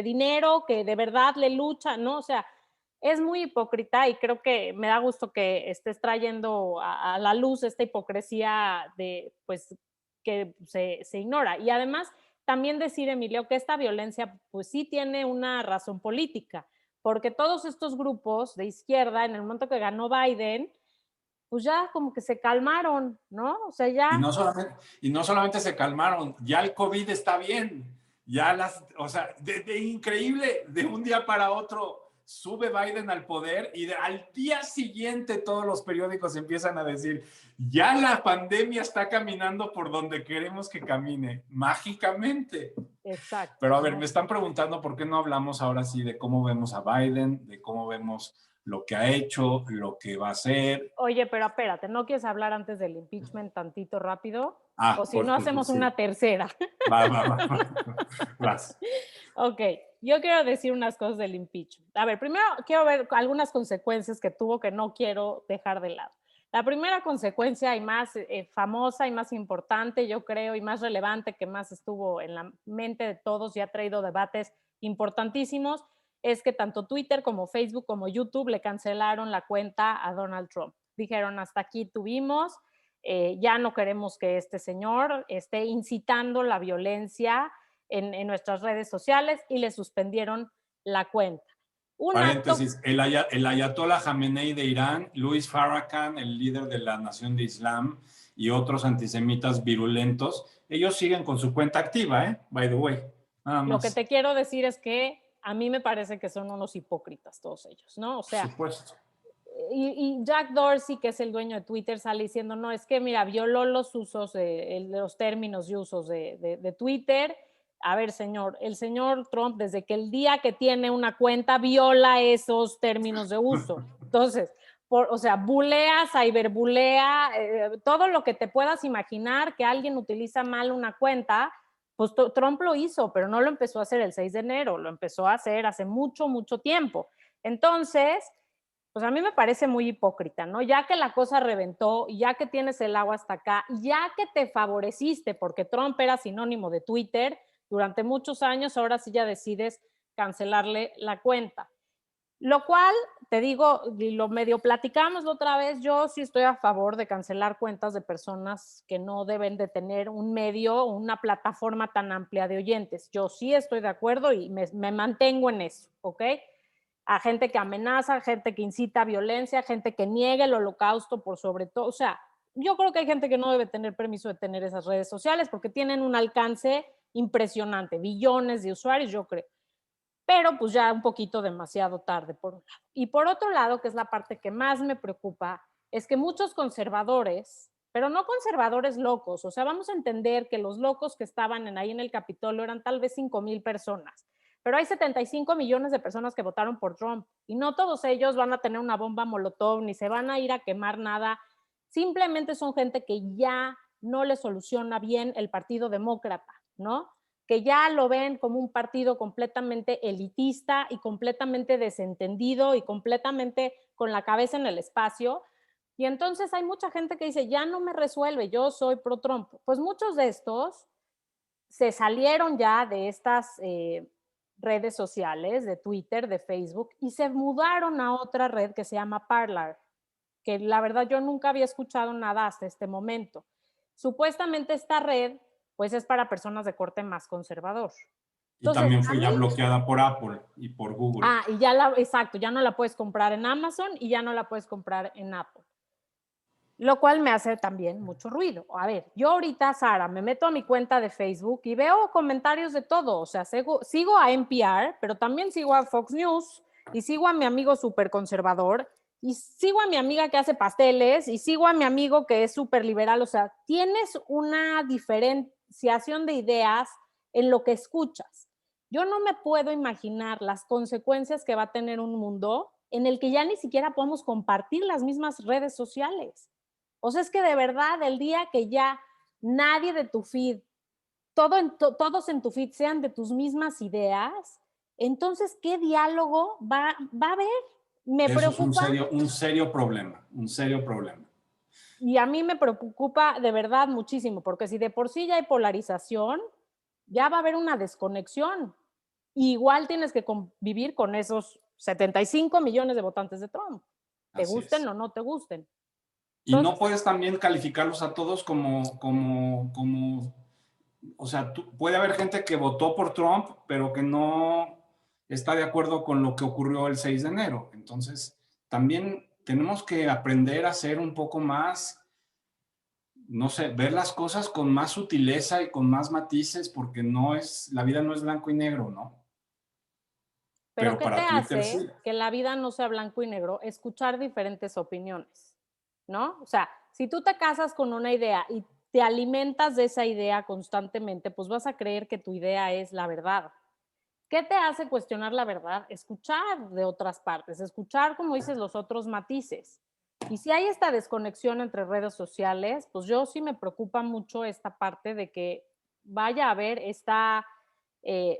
dinero, que de verdad le lucha, ¿no? O sea, es muy hipócrita y creo que me da gusto que estés trayendo a la luz esta hipocresía de, pues, que se ignora. Y además, también decir, Emilio, que esta violencia, pues sí tiene una razón política, porque todos estos grupos de izquierda, en el momento que ganó Biden, pues ya como que se calmaron, ¿no? O sea, ya... Y no solamente se calmaron, ya el COVID está bien, ya o sea, de increíble, de un día para otro sube Biden al poder y al día siguiente todos los periódicos empiezan a decir, ya la pandemia está caminando por donde queremos que camine, mágicamente. Exacto. Pero a ver, me están preguntando por qué no hablamos ahora sí de cómo vemos a Biden, de cómo vemos lo que ha hecho, lo que va a hacer. Oye, pero espérate, ¿no quieres hablar antes del impeachment tantito rápido? O si Pues, no, hacemos sí. una tercera. Vas. Ok, yo quiero decir unas cosas del impeachment. A ver, primero quiero ver algunas consecuencias que tuvo que no quiero dejar de lado. La primera consecuencia y más famosa y más importante, yo creo, y más relevante, que más estuvo en la mente de todos y ha traído debates importantísimos, es que tanto Twitter como Facebook como YouTube le cancelaron la cuenta a Donald Trump. Dijeron, hasta aquí tuvimos, ya no queremos que este señor esté incitando la violencia en nuestras redes sociales y le suspendieron la cuenta. Paréntesis, el ayatollah Jamenei de Irán, Louis Farrakhan, el líder de la Nación de Islam, y otros antisemitas virulentos, ellos siguen con su cuenta activa, by the way. Nada más. Lo que te quiero decir es que a mí me parece que son unos hipócritas todos ellos, ¿no? O sea, por supuesto. Y Jack Dorsey, que es el dueño de Twitter, sale diciendo, no, es que mira, violó los usos, los términos y usos de Twitter. A ver, señor, el señor Trump, desde que el día que tiene una cuenta, viola esos términos de uso. Entonces, o sea, bulea, cyberbulea, todo lo que te puedas imaginar que alguien utiliza mal una cuenta, pues Trump lo hizo, pero no lo empezó a hacer el 6 de enero, lo empezó a hacer hace mucho, mucho tiempo. Entonces, pues a mí me parece muy hipócrita, ¿no? Ya que la cosa reventó, ya que tienes el agua hasta acá, ya que te favoreciste, porque Trump era sinónimo de Twitter durante muchos años, ahora sí ya decides cancelarle la cuenta. Lo cual, te digo, lo medio platicamos la otra vez, yo sí estoy a favor de cancelar cuentas de personas que no deben de tener un medio, una plataforma tan amplia de oyentes. Yo sí estoy de acuerdo y me mantengo en eso, ¿ok? A gente que amenaza, gente que incita a violencia, gente que niega el holocausto por sobre todo. O sea, yo creo que hay gente que no debe tener permiso de tener esas redes sociales porque tienen un alcance impresionante, billones de usuarios, yo creo. Pero pues ya un poquito demasiado tarde, por un lado. Y por otro lado, que es la parte que más me preocupa, es que muchos conservadores, pero no conservadores locos, o sea, vamos a entender que los locos que estaban ahí en el Capitolio eran tal vez 5,000 personas, pero hay 75 millones de personas que votaron por Trump y no todos ellos van a tener una bomba molotov ni se van a ir a quemar nada. Simplemente son gente que ya no le soluciona bien el Partido Demócrata, ¿no? Que ya lo ven como un partido completamente elitista y completamente desentendido y completamente con la cabeza en el espacio. Y entonces hay mucha gente que dice, ya no me resuelve, yo soy pro Trump. Pues muchos de estos se salieron ya de estas redes sociales, de Twitter, de Facebook, y se mudaron a otra red que se llama Parler, que la verdad yo nunca había escuchado nada hasta este momento. Supuestamente esta red, pues es para personas de corte más conservador. Entonces, y también fue ya bloqueada por Apple y por Google. Y ya exacto, ya no la puedes comprar en Amazon y ya no la puedes comprar en Apple. Lo cual me hace también mucho ruido. A ver, yo ahorita, Sara, me meto a mi cuenta de Facebook y veo comentarios de todo. O sea, sigo a NPR, pero también sigo a Fox News y sigo a mi amigo súper conservador y sigo a mi amiga que hace pasteles y sigo a mi amigo que es súper liberal. O sea, tienes una diferenciación de ideas en lo que escuchas. Yo no me puedo imaginar las consecuencias que va a tener un mundo en el que ya ni siquiera podemos compartir las mismas redes sociales. O sea, es que de verdad, el día que ya nadie de tu feed, todos en tu feed sean de tus mismas ideas, Entonces, ¿qué diálogo va a haber? Me Eso es preocupa. un serio problema, un serio problema. Y a mí me preocupa de verdad muchísimo, porque si de por sí ya hay polarización, ya va a haber una desconexión. Igual tienes que convivir con esos 75 millones de votantes de Trump, te Así gusten es. o no te gusten. Y no Entonces, puedes también calificarlos a todos o sea, puede haber gente que votó por Trump, pero que no está de acuerdo con lo que ocurrió el 6 de enero. Entonces, también tenemos que aprender a ser un poco más, no sé, ver las cosas con más sutileza y con más matices, porque la vida no es blanco y negro, ¿no? pero Pero ¿qué te para Twitter hace sí. que la vida no sea blanco y negro? Escuchar diferentes opiniones, ¿no? O sea, si tú te casas con una idea y te alimentas de esa idea constantemente, pues vas a creer que tu idea es la verdad. ¿Qué te hace cuestionar la verdad? Escuchar de otras partes, escuchar, como dices, los otros matices. Y si hay esta desconexión entre redes sociales, pues yo sí me preocupa mucho esta parte de que vaya a haber esta, eh,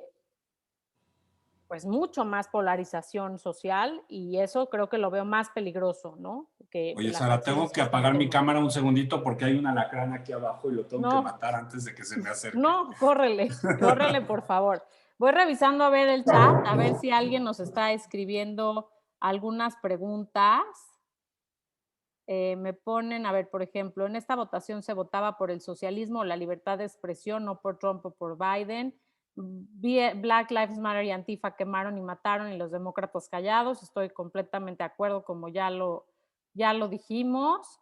pues mucho más polarización social y eso creo que lo veo más peligroso, ¿no? Que Oye, la Sara, tengo que conciencia con apagar mi temas. cámara un segundito porque hay un alacrán aquí abajo y lo tengo que No, matar antes de que se me acerque. no, córrele, córrele, por favor. Voy revisando a ver el chat, a ver si alguien nos está escribiendo algunas preguntas. Me ponen, a ver, por ejemplo, en esta votación se votaba por el socialismo o la libertad de expresión, no por Trump o por Biden. Black Lives Matter y Antifa quemaron y mataron y los demócratas callados. Estoy completamente de acuerdo, como ya lo dijimos.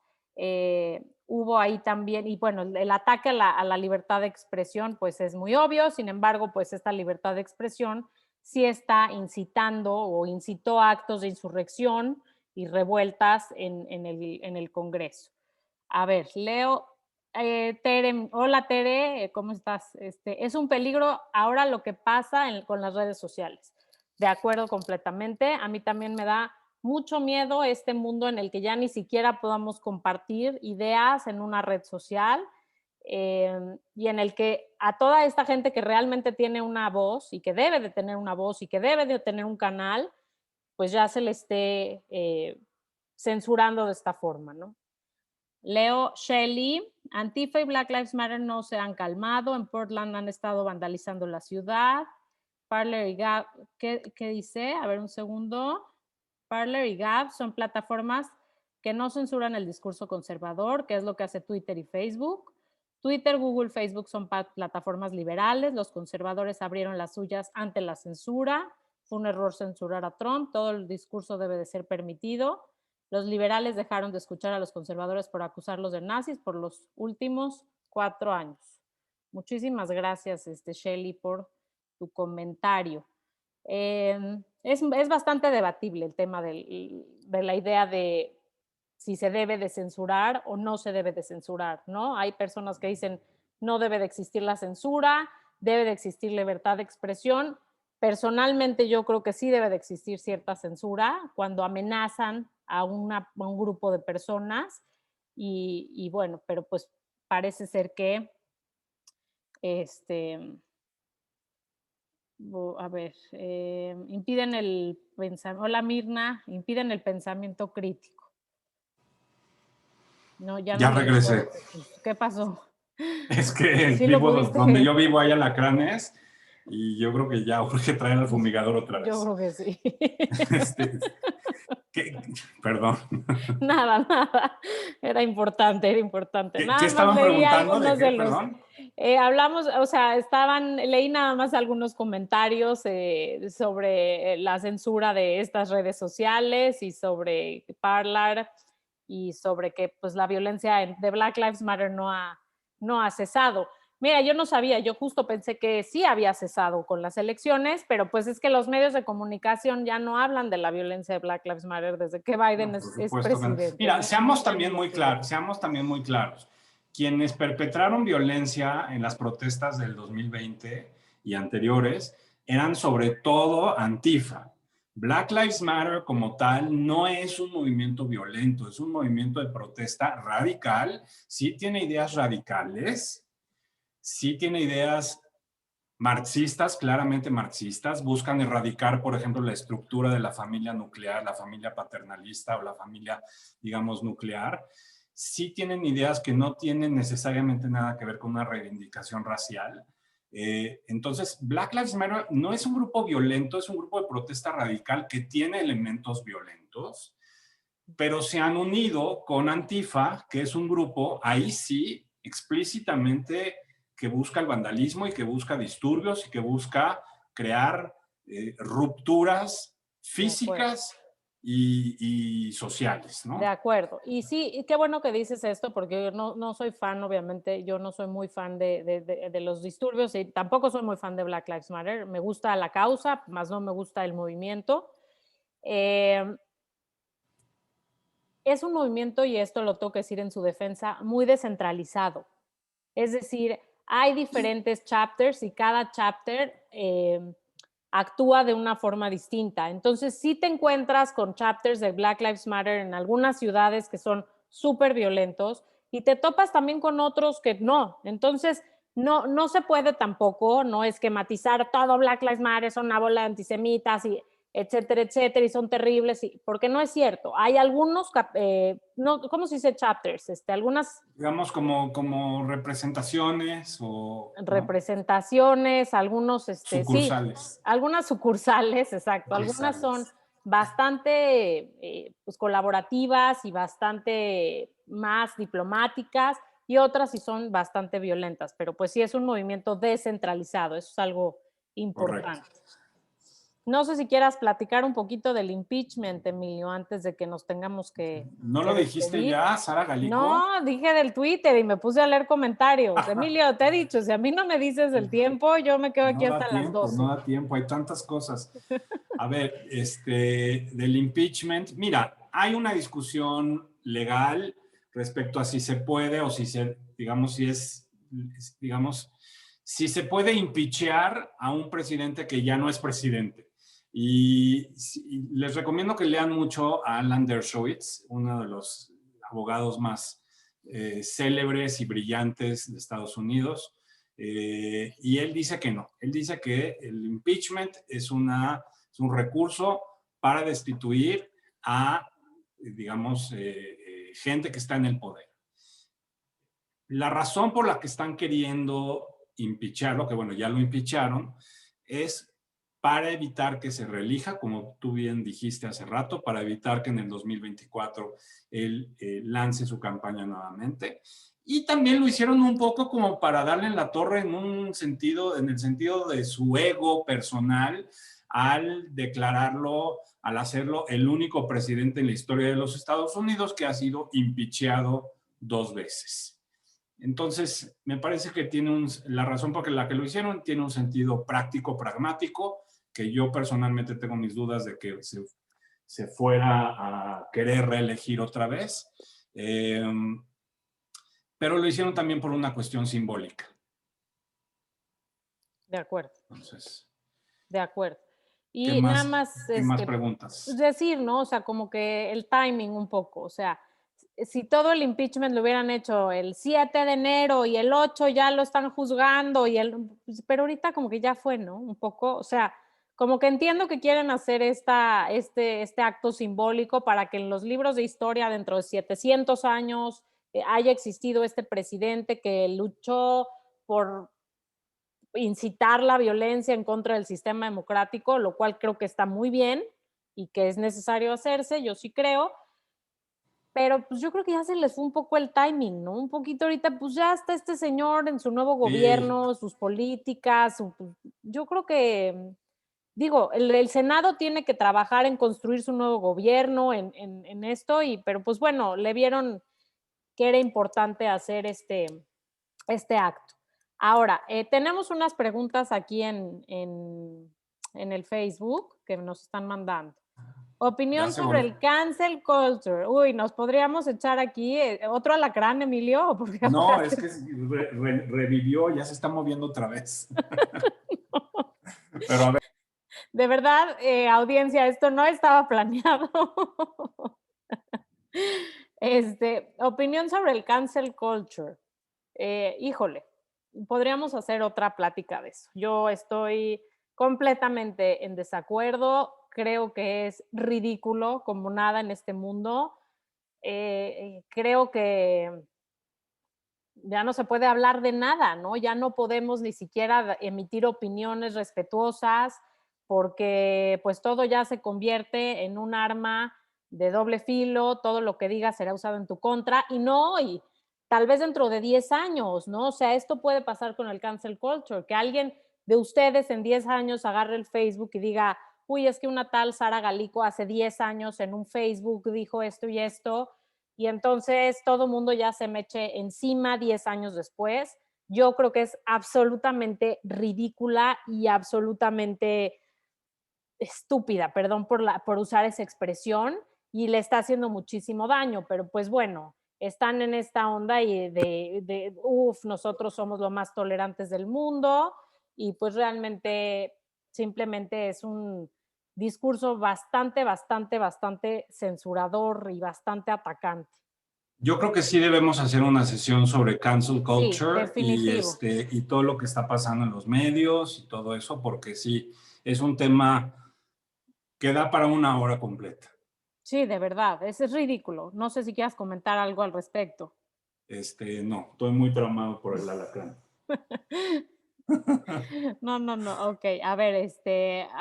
Hubo ahí también, y bueno, el ataque a la libertad de expresión, pues es muy obvio. Sin embargo, pues esta libertad de expresión sí está incitando o incitó actos de insurrección y revueltas en el Congreso. A ver, Leo, Tere, hola Tere, ¿cómo estás? Es un peligro ahora lo que pasa con las redes sociales. De acuerdo completamente. A mí también me da mucho miedo este mundo en el que ya ni siquiera podamos compartir ideas en una red social y en el que a toda esta gente que realmente tiene una voz y que debe de tener una voz y que debe de tener un canal, pues ya se le esté censurando de esta forma, ¿no? Leo Shelley, Antifa y Black Lives Matter no se han calmado, en Portland han estado vandalizando la ciudad. Parler y Gab, ¿qué dice? A ver un segundo. Parler y Gab son plataformas que no censuran el discurso conservador, que es lo que hace Twitter y Facebook. Twitter, Google, Facebook son plataformas liberales, los conservadores abrieron las suyas ante la censura, fue un error censurar a Trump, todo el discurso debe de ser permitido. Los liberales dejaron de escuchar a los conservadores por acusarlos de nazis por los últimos 4 años. Muchísimas gracias, Shelley, por tu comentario. Es bastante debatible el tema de la idea de si se debe de censurar o no se debe de censurar, ¿no? Hay personas que dicen no debe de existir la censura, debe de existir libertad de expresión. Personalmente yo creo que sí debe de existir cierta censura cuando amenazan a un grupo de personas y bueno, pero pues parece ser que a ver, impiden el pensamiento, hola Mirna, impiden el pensamiento crítico. No, ya Ya no me llegó. regresé. ¿Qué pasó? Es que ¿Sí lo donde pudiste? yo vivo hay alacranes y yo creo que ya urge traer al fumigador otra Yo vez. creo que sí. Perdón. Nada. Era importante. ¿Qué Nada más estaban leí preguntando? ¿De algunos qué? de los... Perdón. hablamos, o sea, leí nada más algunos comentarios sobre la censura de estas redes sociales y sobre Parler y sobre que pues la violencia de Black Lives Matter no ha cesado. Mira, yo no sabía, yo justo pensé que sí había cesado con las elecciones, pero pues es que los medios de comunicación ya no hablan de la violencia de Black Lives Matter desde que Biden No, por es supuesto que no. presidente. Mira, ¿no? seamos también muy claros. Quienes perpetraron violencia en las protestas del 2020 y anteriores eran sobre todo Antifa. Black Lives Matter como tal no es un movimiento violento, es un movimiento de protesta radical, sí tiene ideas radicales, sí tiene ideas marxistas, claramente marxistas, buscan erradicar, por ejemplo, la estructura de la familia nuclear, la familia paternalista o la familia, digamos, nuclear. Sí tienen ideas que no tienen necesariamente nada que ver con una reivindicación racial. Entonces, Black Lives Matter no es un grupo violento, es un grupo de protesta radical que tiene elementos violentos, pero se han unido con Antifa, que es un grupo, ahí sí, explícitamente que busca el vandalismo y que busca disturbios y que busca crear rupturas físicas y sociales, ¿no? De acuerdo. Y sí, y qué bueno que dices esto, porque yo no soy fan, obviamente, yo no soy muy fan de los disturbios y tampoco soy muy fan de Black Lives Matter. Me gusta la causa, más no me gusta el movimiento. Es un movimiento, y esto lo tengo que decir en su defensa, muy descentralizado. Es decir, hay diferentes chapters y cada chapter actúa de una forma distinta. Entonces, sí te encuentras con chapters de Black Lives Matter en algunas ciudades que son súper violentos y te topas también con otros que no. Entonces, no se puede tampoco, no esquematizar todo Black Lives Matter, son una bola de antisemitas y etcétera, etcétera, y son terribles, porque no es cierto. Hay algunos, no, ¿cómo se dice chapters? Algunas... Digamos como representaciones o... representaciones, ¿no? Algunos, sucursales. Sí, algunas sucursales, exacto. Algunas son bastante pues, colaborativas y bastante más diplomáticas y otras sí son bastante violentas, pero pues sí es un movimiento descentralizado, eso es algo importante. Correcto. No sé si quieras platicar un poquito del impeachment, Emilio, antes de que nos tengamos que... ¿No lo dijiste ya, Sara Galico? No, dije del Twitter y me puse a leer comentarios. Emilio, te he dicho, si a mí no me dices el tiempo, yo me quedo aquí hasta las 12. No da tiempo, hay tantas cosas. A ver, del impeachment, mira, hay una discusión legal respecto a si se puede o si se, digamos, si se puede impeachar a un presidente que ya no es presidente. Y les recomiendo que lean mucho a Alan Dershowitz, uno de los abogados más célebres y brillantes de Estados Unidos. Y él dice que no. Él dice que el impeachment es un recurso para destituir a, digamos, gente que está en el poder. La razón por la que están queriendo impeacharlo, que bueno, ya lo impeacharon, es para evitar que se reelija, como tú bien dijiste hace rato, para evitar que en el 2024 él lance su campaña nuevamente. Y también lo hicieron un poco como para darle en la torre en el sentido de su ego personal, al declararlo, al hacerlo el único presidente en la historia de los Estados Unidos que ha sido impeachado 2 veces. Entonces, me parece que la razón por la que lo hicieron tiene un sentido práctico, pragmático, que yo personalmente tengo mis dudas de que se fuera a querer reelegir otra vez. Pero lo hicieron también por una cuestión simbólica. De acuerdo. Entonces, de acuerdo. Y nada más... ¿Qué más preguntas? Decir, ¿no? O sea, como que el timing un poco, o sea, si todo el impeachment lo hubieran hecho el 7 de enero y el 8 ya lo están juzgando, pero ahorita como que ya fue, ¿no? Un poco, o sea, como que entiendo que quieren hacer este acto simbólico para que en los libros de historia dentro de 700 años haya existido este presidente que luchó por incitar la violencia en contra del sistema democrático, lo cual creo que está muy bien y que es necesario hacerse, yo sí creo, pero pues yo creo que ya se les fue un poco el timing, ¿no? Un poquito ahorita, pues ya está este señor en su nuevo gobierno, sus políticas, yo creo que, digo, el Senado tiene que trabajar en construir su nuevo gobierno, en esto, pero pues bueno, le vieron que era importante hacer este acto. Ahora, tenemos unas preguntas aquí en el Facebook que nos están mandando. Opinión sobre el cancel culture. Uy, ¿nos podríamos echar aquí otro alacrán, Emilio? No, es que revivió, ya se está moviendo otra vez. No. Pero a ver. De verdad, audiencia, esto no estaba planeado. Opinión sobre el cancel culture. Híjole, podríamos hacer otra plática de eso. Yo estoy completamente en desacuerdo, creo que es ridículo como nada en este mundo. Creo que ya no se puede hablar de nada, ¿no? Ya no podemos ni siquiera emitir opiniones respetuosas porque pues todo ya se convierte en un arma de doble filo, todo lo que digas será usado en tu contra y no hoy, tal vez dentro de 10 años, ¿no? O sea, esto puede pasar con el cancel culture, que alguien de ustedes en 10 años agarre el Facebook y diga, uy, es que una tal Sara Galico hace 10 años en un Facebook dijo esto y esto, y entonces todo el mundo ya se me eche encima 10 años después. Yo creo que es absolutamente ridícula y absolutamente estúpida, perdón por usar esa expresión, y le está haciendo muchísimo daño, pero pues bueno, están en esta onda y nosotros somos los más tolerantes del mundo, y pues realmente simplemente es un discurso bastante censurador y bastante atacante. Yo creo que sí debemos hacer una sesión sobre cancel Sí, culture definitivo. y todo lo que está pasando en los medios y todo eso, porque sí, es un tema que da para una hora completa. Sí, de verdad, es ridículo. No sé si quieras comentar algo al respecto. No, estoy muy traumado por el alacrán. No, ok. A ver,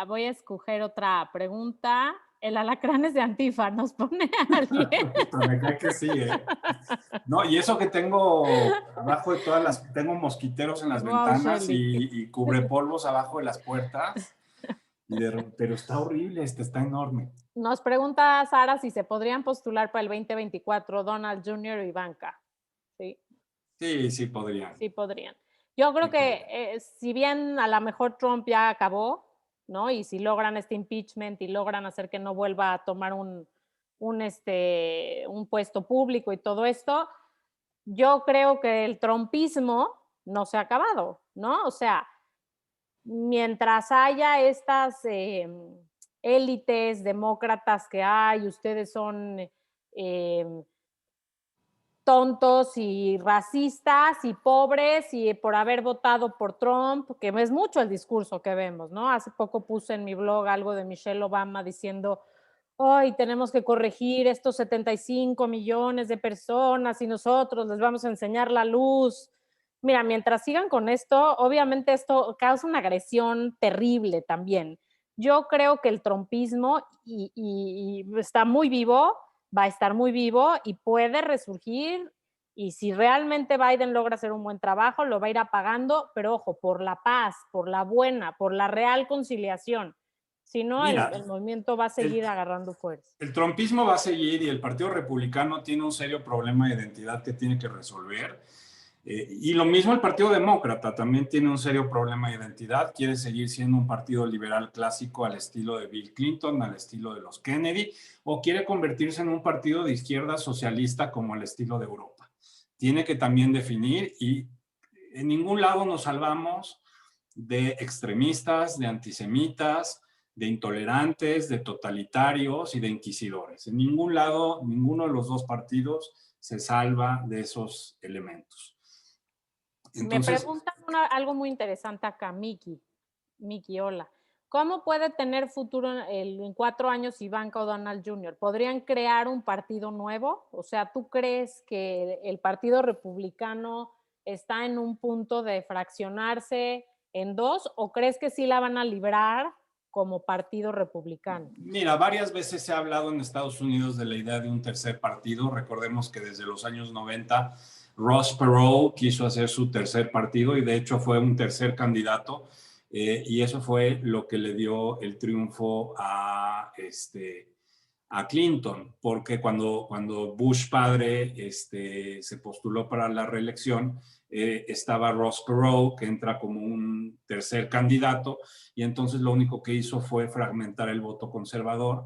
voy a escoger otra pregunta. El alacrán es de Antifa, nos pone alguien. Me cae que sí, ¿eh? No, y eso que tengo abajo de tengo mosquiteros en las Wow, ventanas Shelly. y cubrepolvos abajo de las puertas, pero está horrible, está enorme. Nos pregunta Sara si se podrían postular para el 2024 Donald Jr. y Ivanka. Sí, Sí podrían. sí podrían. Yo creo Sí que podrían. si bien a lo mejor Trump ya acabó, ¿no? Y si logran este impeachment y logran hacer que no vuelva a tomar un puesto público y todo esto, yo creo que el trumpismo no se ha acabado, ¿no? O sea, mientras haya estas élites demócratas que hay, ustedes son tontos y racistas y pobres y por haber votado por Trump, que es mucho el discurso que vemos, ¿no? Hace poco puse en mi blog algo de Michelle Obama diciendo, hoy tenemos que corregir estos 75 millones de personas y nosotros les vamos a enseñar la luz. Mira, mientras sigan con esto, obviamente esto causa una agresión terrible también. Yo creo que el trumpismo y está muy vivo, va a estar muy vivo y puede resurgir, y si realmente Biden logra hacer un buen trabajo, lo va a ir apagando, pero ojo, por la paz, por la buena, por la real conciliación. Si no, Mira, el movimiento va a seguir agarrando fuerza. el trumpismo va a seguir y el Partido Republicano tiene un serio problema de identidad que tiene que resolver. Y lo mismo el Partido Demócrata también tiene un serio problema de identidad. Quiere seguir siendo un partido liberal clásico al estilo de Bill Clinton, al estilo de los Kennedy, o quiere convertirse en un partido de izquierda socialista como al estilo de Europa. Tiene que también definir, y en ningún lado nos salvamos de extremistas, de antisemitas, de intolerantes, de totalitarios y de inquisidores. En ningún lado, ninguno de los dos partidos se salva de esos elementos. Entonces, me preguntan algo muy interesante acá, Miki, hola. ¿Cómo puede tener futuro en 4 años Ivanka o Donald Jr.? ¿Podrían crear un partido nuevo? O sea, ¿tú crees que el Partido Republicano está en un punto de fraccionarse en dos, o crees que sí la van a librar como Partido Republicano? Mira, varias veces se ha hablado en Estados Unidos de la idea de un tercer partido. Recordemos que desde los años 90 Ross Perot quiso hacer su tercer partido y de hecho fue un tercer candidato, y eso fue lo que le dio el triunfo a Clinton, porque cuando Bush padre se postuló para la reelección, estaba Ross Perot, que entra como un tercer candidato, y entonces lo único que hizo fue fragmentar el voto conservador.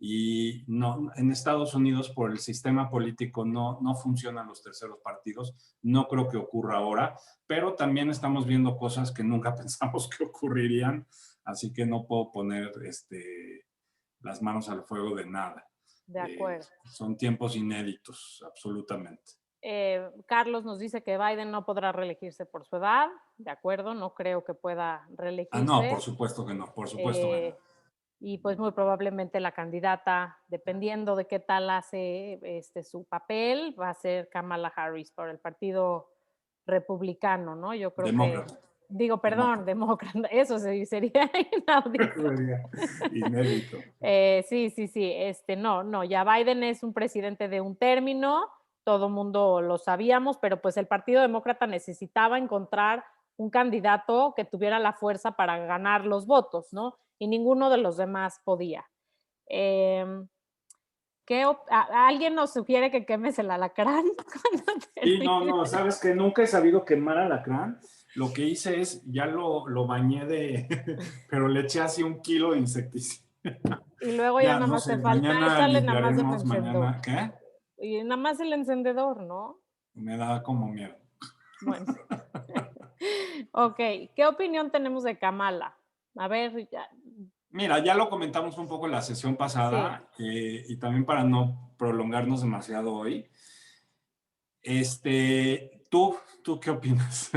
Y no, en Estados Unidos, por el sistema político, no funcionan los terceros partidos. No creo que ocurra ahora, pero también estamos viendo cosas que nunca pensamos que ocurrirían, así que no puedo poner las manos al fuego de nada. De acuerdo. Son tiempos inéditos, absolutamente. Carlos nos dice que Biden no podrá reelegirse por su edad. De acuerdo, no creo que pueda reelegirse. No, por supuesto que no, por supuesto que no. Y pues muy probablemente la candidata, dependiendo de qué tal hace su papel, va a ser Kamala Harris por el Partido Republicano, ¿no? Yo creo Demócrata. Demócrata, eso sería inaudito. Inédito. Sí, no, ya Biden es un presidente de un término, todo mundo lo sabíamos, pero pues el Partido Demócrata necesitaba encontrar un candidato que tuviera la fuerza para ganar los votos, ¿no? Y ninguno de los demás podía. ¿Alguien nos sugiere que quemes el alacrán? Sí, no, sabes que nunca he sabido quemar alacrán. Lo que hice es, ya lo bañé pero le eché así 1 kilo de insecticida. Y luego ya nada más te falta echarle nada más el encendedor. Mañana, ¿qué? Y nada más el encendedor, ¿no? Me da como miedo. Bueno. Ok, ¿qué opinión tenemos de Kamala? A ver, ya. Mira, ya lo comentamos un poco en la sesión pasada, sí. Y también para no prolongarnos demasiado hoy. ¿Tú qué opinas?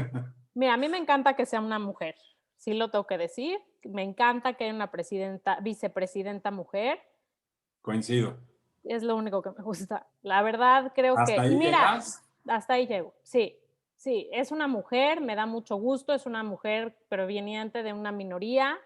Mira, a mí me encanta que sea una mujer, sí lo tengo que decir. Me encanta que haya una vicepresidenta mujer. Coincido. Es lo único que me gusta. La verdad, creo que... ¿Hasta ahí llegas? Hasta ahí llego, sí. Sí, es una mujer, me da mucho gusto, es una mujer proveniente de una minoría.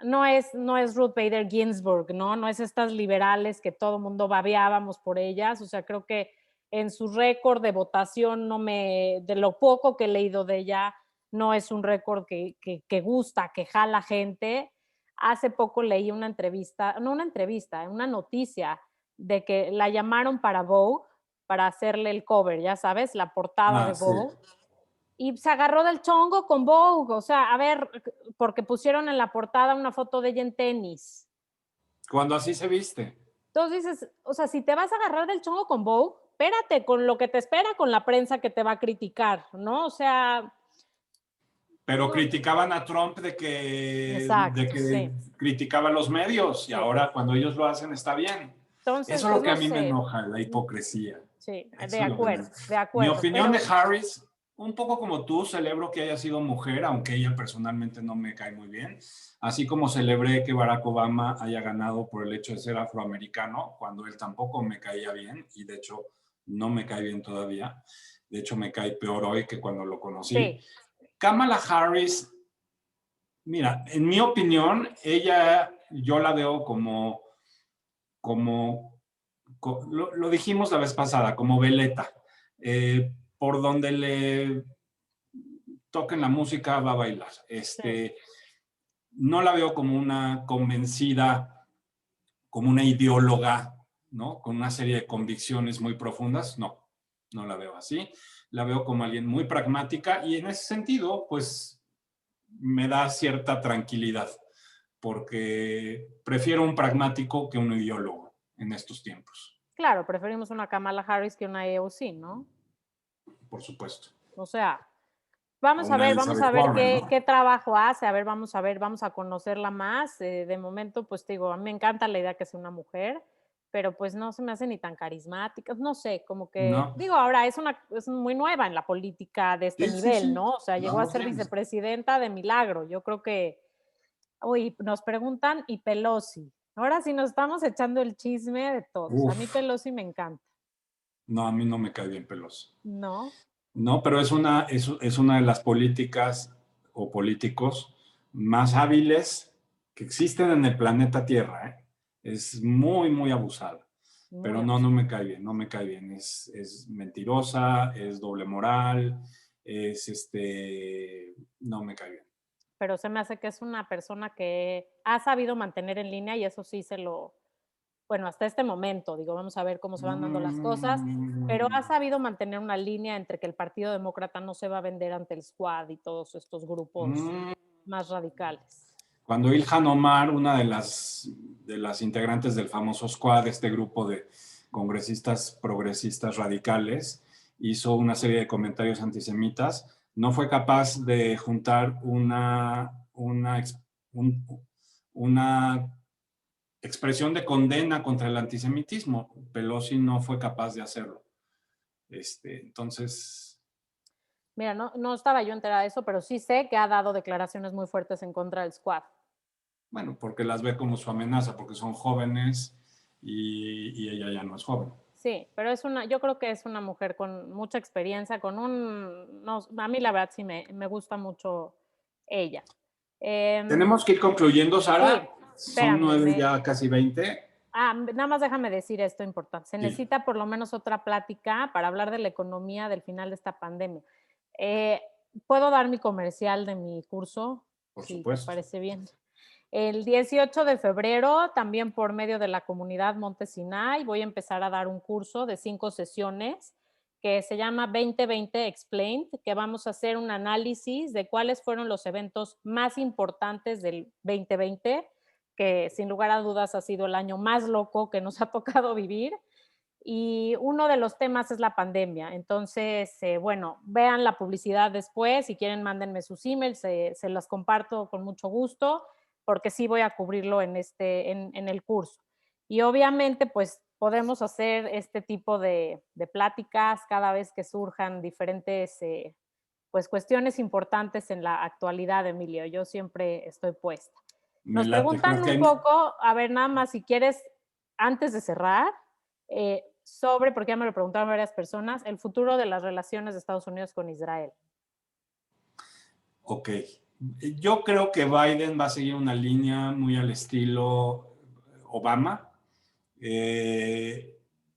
No es Ruth Bader Ginsburg, ¿no? No es estas liberales que todo mundo babeábamos por ellas. O sea, creo que en su récord de votación de lo poco que he leído de ella, no es un récord que gusta, que jala gente. Hace poco leí una noticia de que la llamaron para Vogue, para hacerle el cover, ya sabes, la portada de Vogue. Sí. Y se agarró del chongo con Vogue, o sea, a ver, porque pusieron en la portada una foto de ella en tenis. Cuando así se viste. Entonces dices, o sea, si te vas a agarrar del chongo con Vogue, espérate con lo que te espera con la prensa que te va a criticar, ¿no? O sea... Pero criticaban a Trump de que sí. Criticaba a los medios y ahora cuando ellos lo hacen está bien. Entonces, eso es lo que a mí me enoja, la hipocresía. Sí, de acuerdo. Mi opinión de Harris, un poco como tú, celebro que haya sido mujer, aunque ella personalmente no me cae muy bien. Así como celebré que Barack Obama haya ganado por el hecho de ser afroamericano, cuando él tampoco me caía bien, y de hecho no me cae bien todavía. De hecho me cae peor hoy que cuando lo conocí. Sí. Kamala Harris, mira, en mi opinión, yo la veo como lo dijimos la vez pasada, como veleta. Por donde le toquen la música va a bailar. Sí. No la veo como una convencida, como una ideóloga, ¿no? Con una serie de convicciones muy profundas. No la veo así. La veo como alguien muy pragmática y en ese sentido, pues, me da cierta tranquilidad porque prefiero un pragmático que un ideólogo en estos tiempos. Claro, preferimos una Kamala Harris que una AOC, ¿no? Por supuesto. O sea, vamos a ver qué trabajo hace, vamos a conocerla más. De momento, pues te digo, a mí me encanta la idea que sea una mujer, pero pues no se me hace ni tan carismática, no sé, como que, no. Digo, ahora es muy nueva en la política de este nivel, sí. ¿No? O sea, llegó a ser vicepresidenta de milagro. Yo creo que, nos preguntan, y Pelosi. Ahora sí nos estamos echando el chisme de todos. Uf. A mí Pelosi me encanta. No, a mí no me cae bien Pelosi. ¿No? No, pero es una de las políticas o políticos más hábiles que existen en el planeta Tierra, ¿eh? Es muy, muy abusada. Pero no me cae bien, no me cae bien. Es mentirosa, es doble moral, no me cae bien. Pero se me hace que es una persona que ha sabido mantener en línea y eso sí bueno, hasta este momento, digo, vamos a ver cómo se van dando las cosas, pero ha sabido mantener una línea entre que el Partido Demócrata no se va a vender ante el Squad y todos estos grupos más radicales. Cuando Ilhan Omar, una de las integrantes del famoso Squad, este grupo de congresistas progresistas radicales, hizo una serie de comentarios antisemitas, no fue capaz de juntar una expresión de condena contra el antisemitismo. Pelosi no fue capaz de hacerlo. Entonces, Mira, no estaba yo enterada de eso, pero sí sé que ha dado declaraciones muy fuertes en contra del Squad. bueno, porque las ve como su amenaza, porque son jóvenes y ella ya no es joven. Sí, pero yo creo que es una mujer con mucha experiencia, a mí la verdad sí me gusta mucho ella. Tenemos que ir concluyendo, Sara. Sí, Son espérame. 9, ya casi 20. Nada más déjame decir esto importante. Se Sí. necesita por lo menos otra plática para hablar de la economía del final de esta pandemia. ¿Puedo dar mi comercial de mi curso? Por Sí, supuesto. ¿te parece bien? El 18 de febrero, también por medio de la comunidad Monte Sinai, voy a empezar a dar un curso de 5 sesiones que se llama 2020 Explained, que vamos a hacer un análisis de cuáles fueron los eventos más importantes del 2020, que sin lugar a dudas ha sido el año más loco que nos ha tocado vivir. Y uno de los temas es la pandemia. Entonces, bueno, vean la publicidad después. Si quieren, mándenme sus emails, se las comparto con mucho gusto, porque sí voy a cubrirlo en el curso. Y obviamente, pues podemos hacer este tipo de pláticas cada vez que surjan diferentes pues, cuestiones importantes en la actualidad, Emilio. Yo siempre estoy puesta. Nos preguntan un poco, a ver, nada más si quieres, antes de cerrar, porque ya me lo preguntaron varias personas, el futuro de las relaciones de Estados Unidos con Israel. Ok. Yo creo que Biden va a seguir una línea muy al estilo Obama.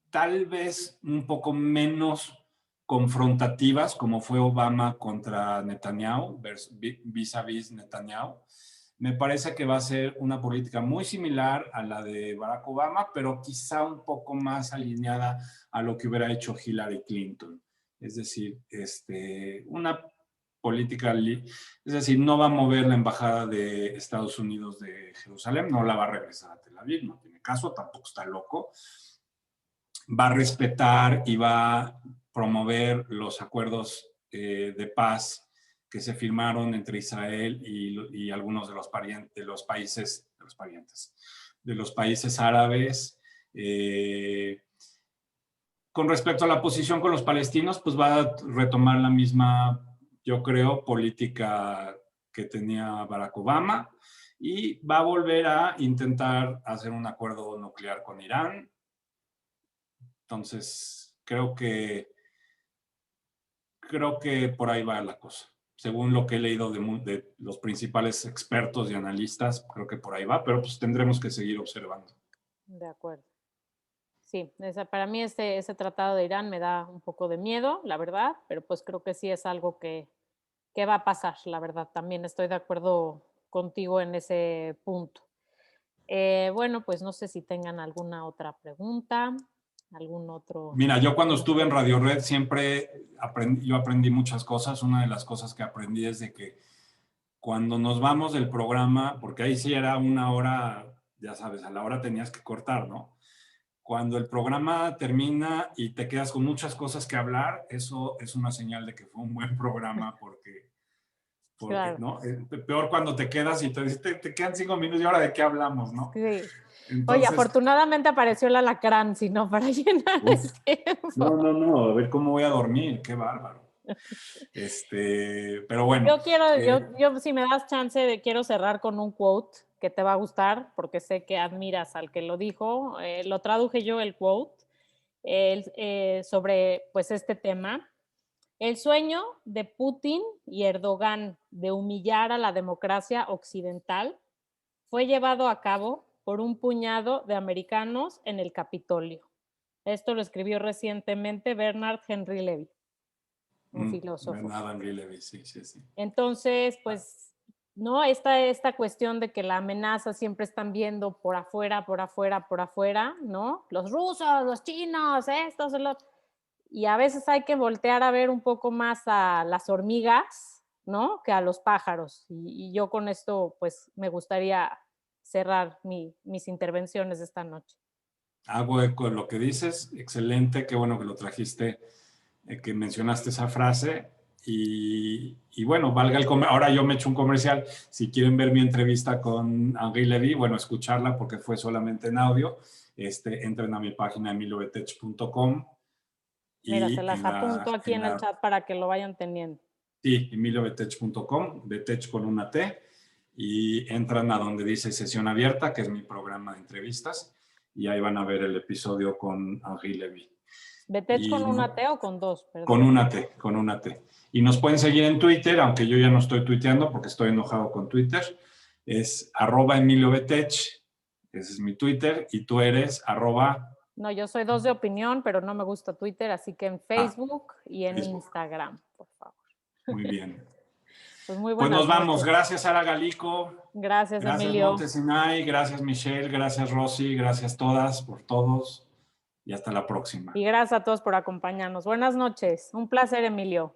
Tal vez un poco menos confrontativas como fue Obama contra Netanyahu, vis-a-vis Netanyahu. Me parece que va a ser una política muy similar a la de Barack Obama, pero quizá un poco más alineada a lo que hubiera hecho Hillary Clinton. Es decir, una política, es decir, no va a mover la embajada de Estados Unidos de Jerusalén, no la va a regresar a Tel Aviv, no tiene caso, tampoco está loco. Va a respetar y va a promover los acuerdos de paz que se firmaron entre Israel y algunos de los países árabes. Con respecto a la posición con los palestinos, pues va a retomar la misma, yo creo, política que tenía Barack Obama y va a volver a intentar hacer un acuerdo nuclear con Irán. Entonces, creo que por ahí va la cosa. Según lo que he leído de los principales expertos y analistas, creo que por ahí va, pero pues tendremos que seguir observando. De acuerdo. Sí, para mí ese tratado de Irán me da un poco de miedo, la verdad, pero pues creo que sí es algo que va a pasar, la verdad. También estoy de acuerdo contigo en ese punto. Bueno, pues no sé si tengan alguna otra pregunta, algún otro... Mira, yo cuando estuve en Radio Red siempre aprendí muchas cosas. Una de las cosas que aprendí es de que cuando nos vamos del programa, porque ahí sí era una hora, ya sabes, a la hora tenías que cortar, ¿no? Cuando el programa termina y te quedas con muchas cosas que hablar, eso es una señal de que fue un buen programa porque claro. ¿No? Peor cuando te quedas y te quedan 5 minutos y ahora de qué hablamos, ¿no? Sí. Entonces, oye, afortunadamente apareció el alacrán, si no, para llenar el tiempo. No, a ver cómo voy a dormir, qué bárbaro. Pero bueno. Yo si me das chance, quiero cerrar con un quote que te va a gustar, porque sé que admiras al que lo dijo. Lo traduje yo, el quote, sobre pues este tema. El sueño de Putin y Erdogan de humillar a la democracia occidental fue llevado a cabo por un puñado de americanos en el Capitolio. Esto lo escribió recientemente Bernard Henry Levy, un filósofo. Bernard Henry Levy, sí. Entonces, pues, ¿no? Esta cuestión de que la amenaza siempre están viendo por afuera, ¿no? Los rusos, los chinos, estos, los... Y a veces hay que voltear a ver un poco más a las hormigas, ¿no? Que a los pájaros. Y yo con esto, pues, me gustaría cerrar mis intervenciones de esta noche. Hago eco de lo que dices. Excelente, qué bueno que lo trajiste, que mencionaste esa frase. Y bueno, ahora yo me echo un comercial. Si quieren ver mi entrevista con Henry Levy, bueno, escucharla porque fue solamente en audio, entren a mi página emiliobetech.com Mira, se las en la- apunto aquí en el la- chat para que lo vayan teniendo. Sí, emiliobetech.com, Betech con una T, y entran a donde dice sesión abierta, que es mi programa de entrevistas, y ahí van a ver el episodio con Henri Levy. ¿Betech con Y- una T o con dos? Perdón. Con una T, con una T. Y nos pueden seguir en Twitter, aunque yo ya no estoy tuiteando porque estoy enojado con Twitter. Es @EmilioBetech, ese es mi Twitter, y tú eres No, yo soy dos de opinión, pero no me gusta Twitter, así que en Facebook y en Facebook. Instagram, por favor. Muy bien. Pues muy Pues buenas nos vamos. noches. Gracias, Sara Galico. Gracias, Gracias, Emilio. Montesinay. Gracias, Michelle. Gracias, Rosy. Gracias todas por todos. Y hasta la próxima. Y gracias a todos por acompañarnos. Buenas noches. Un placer, Emilio.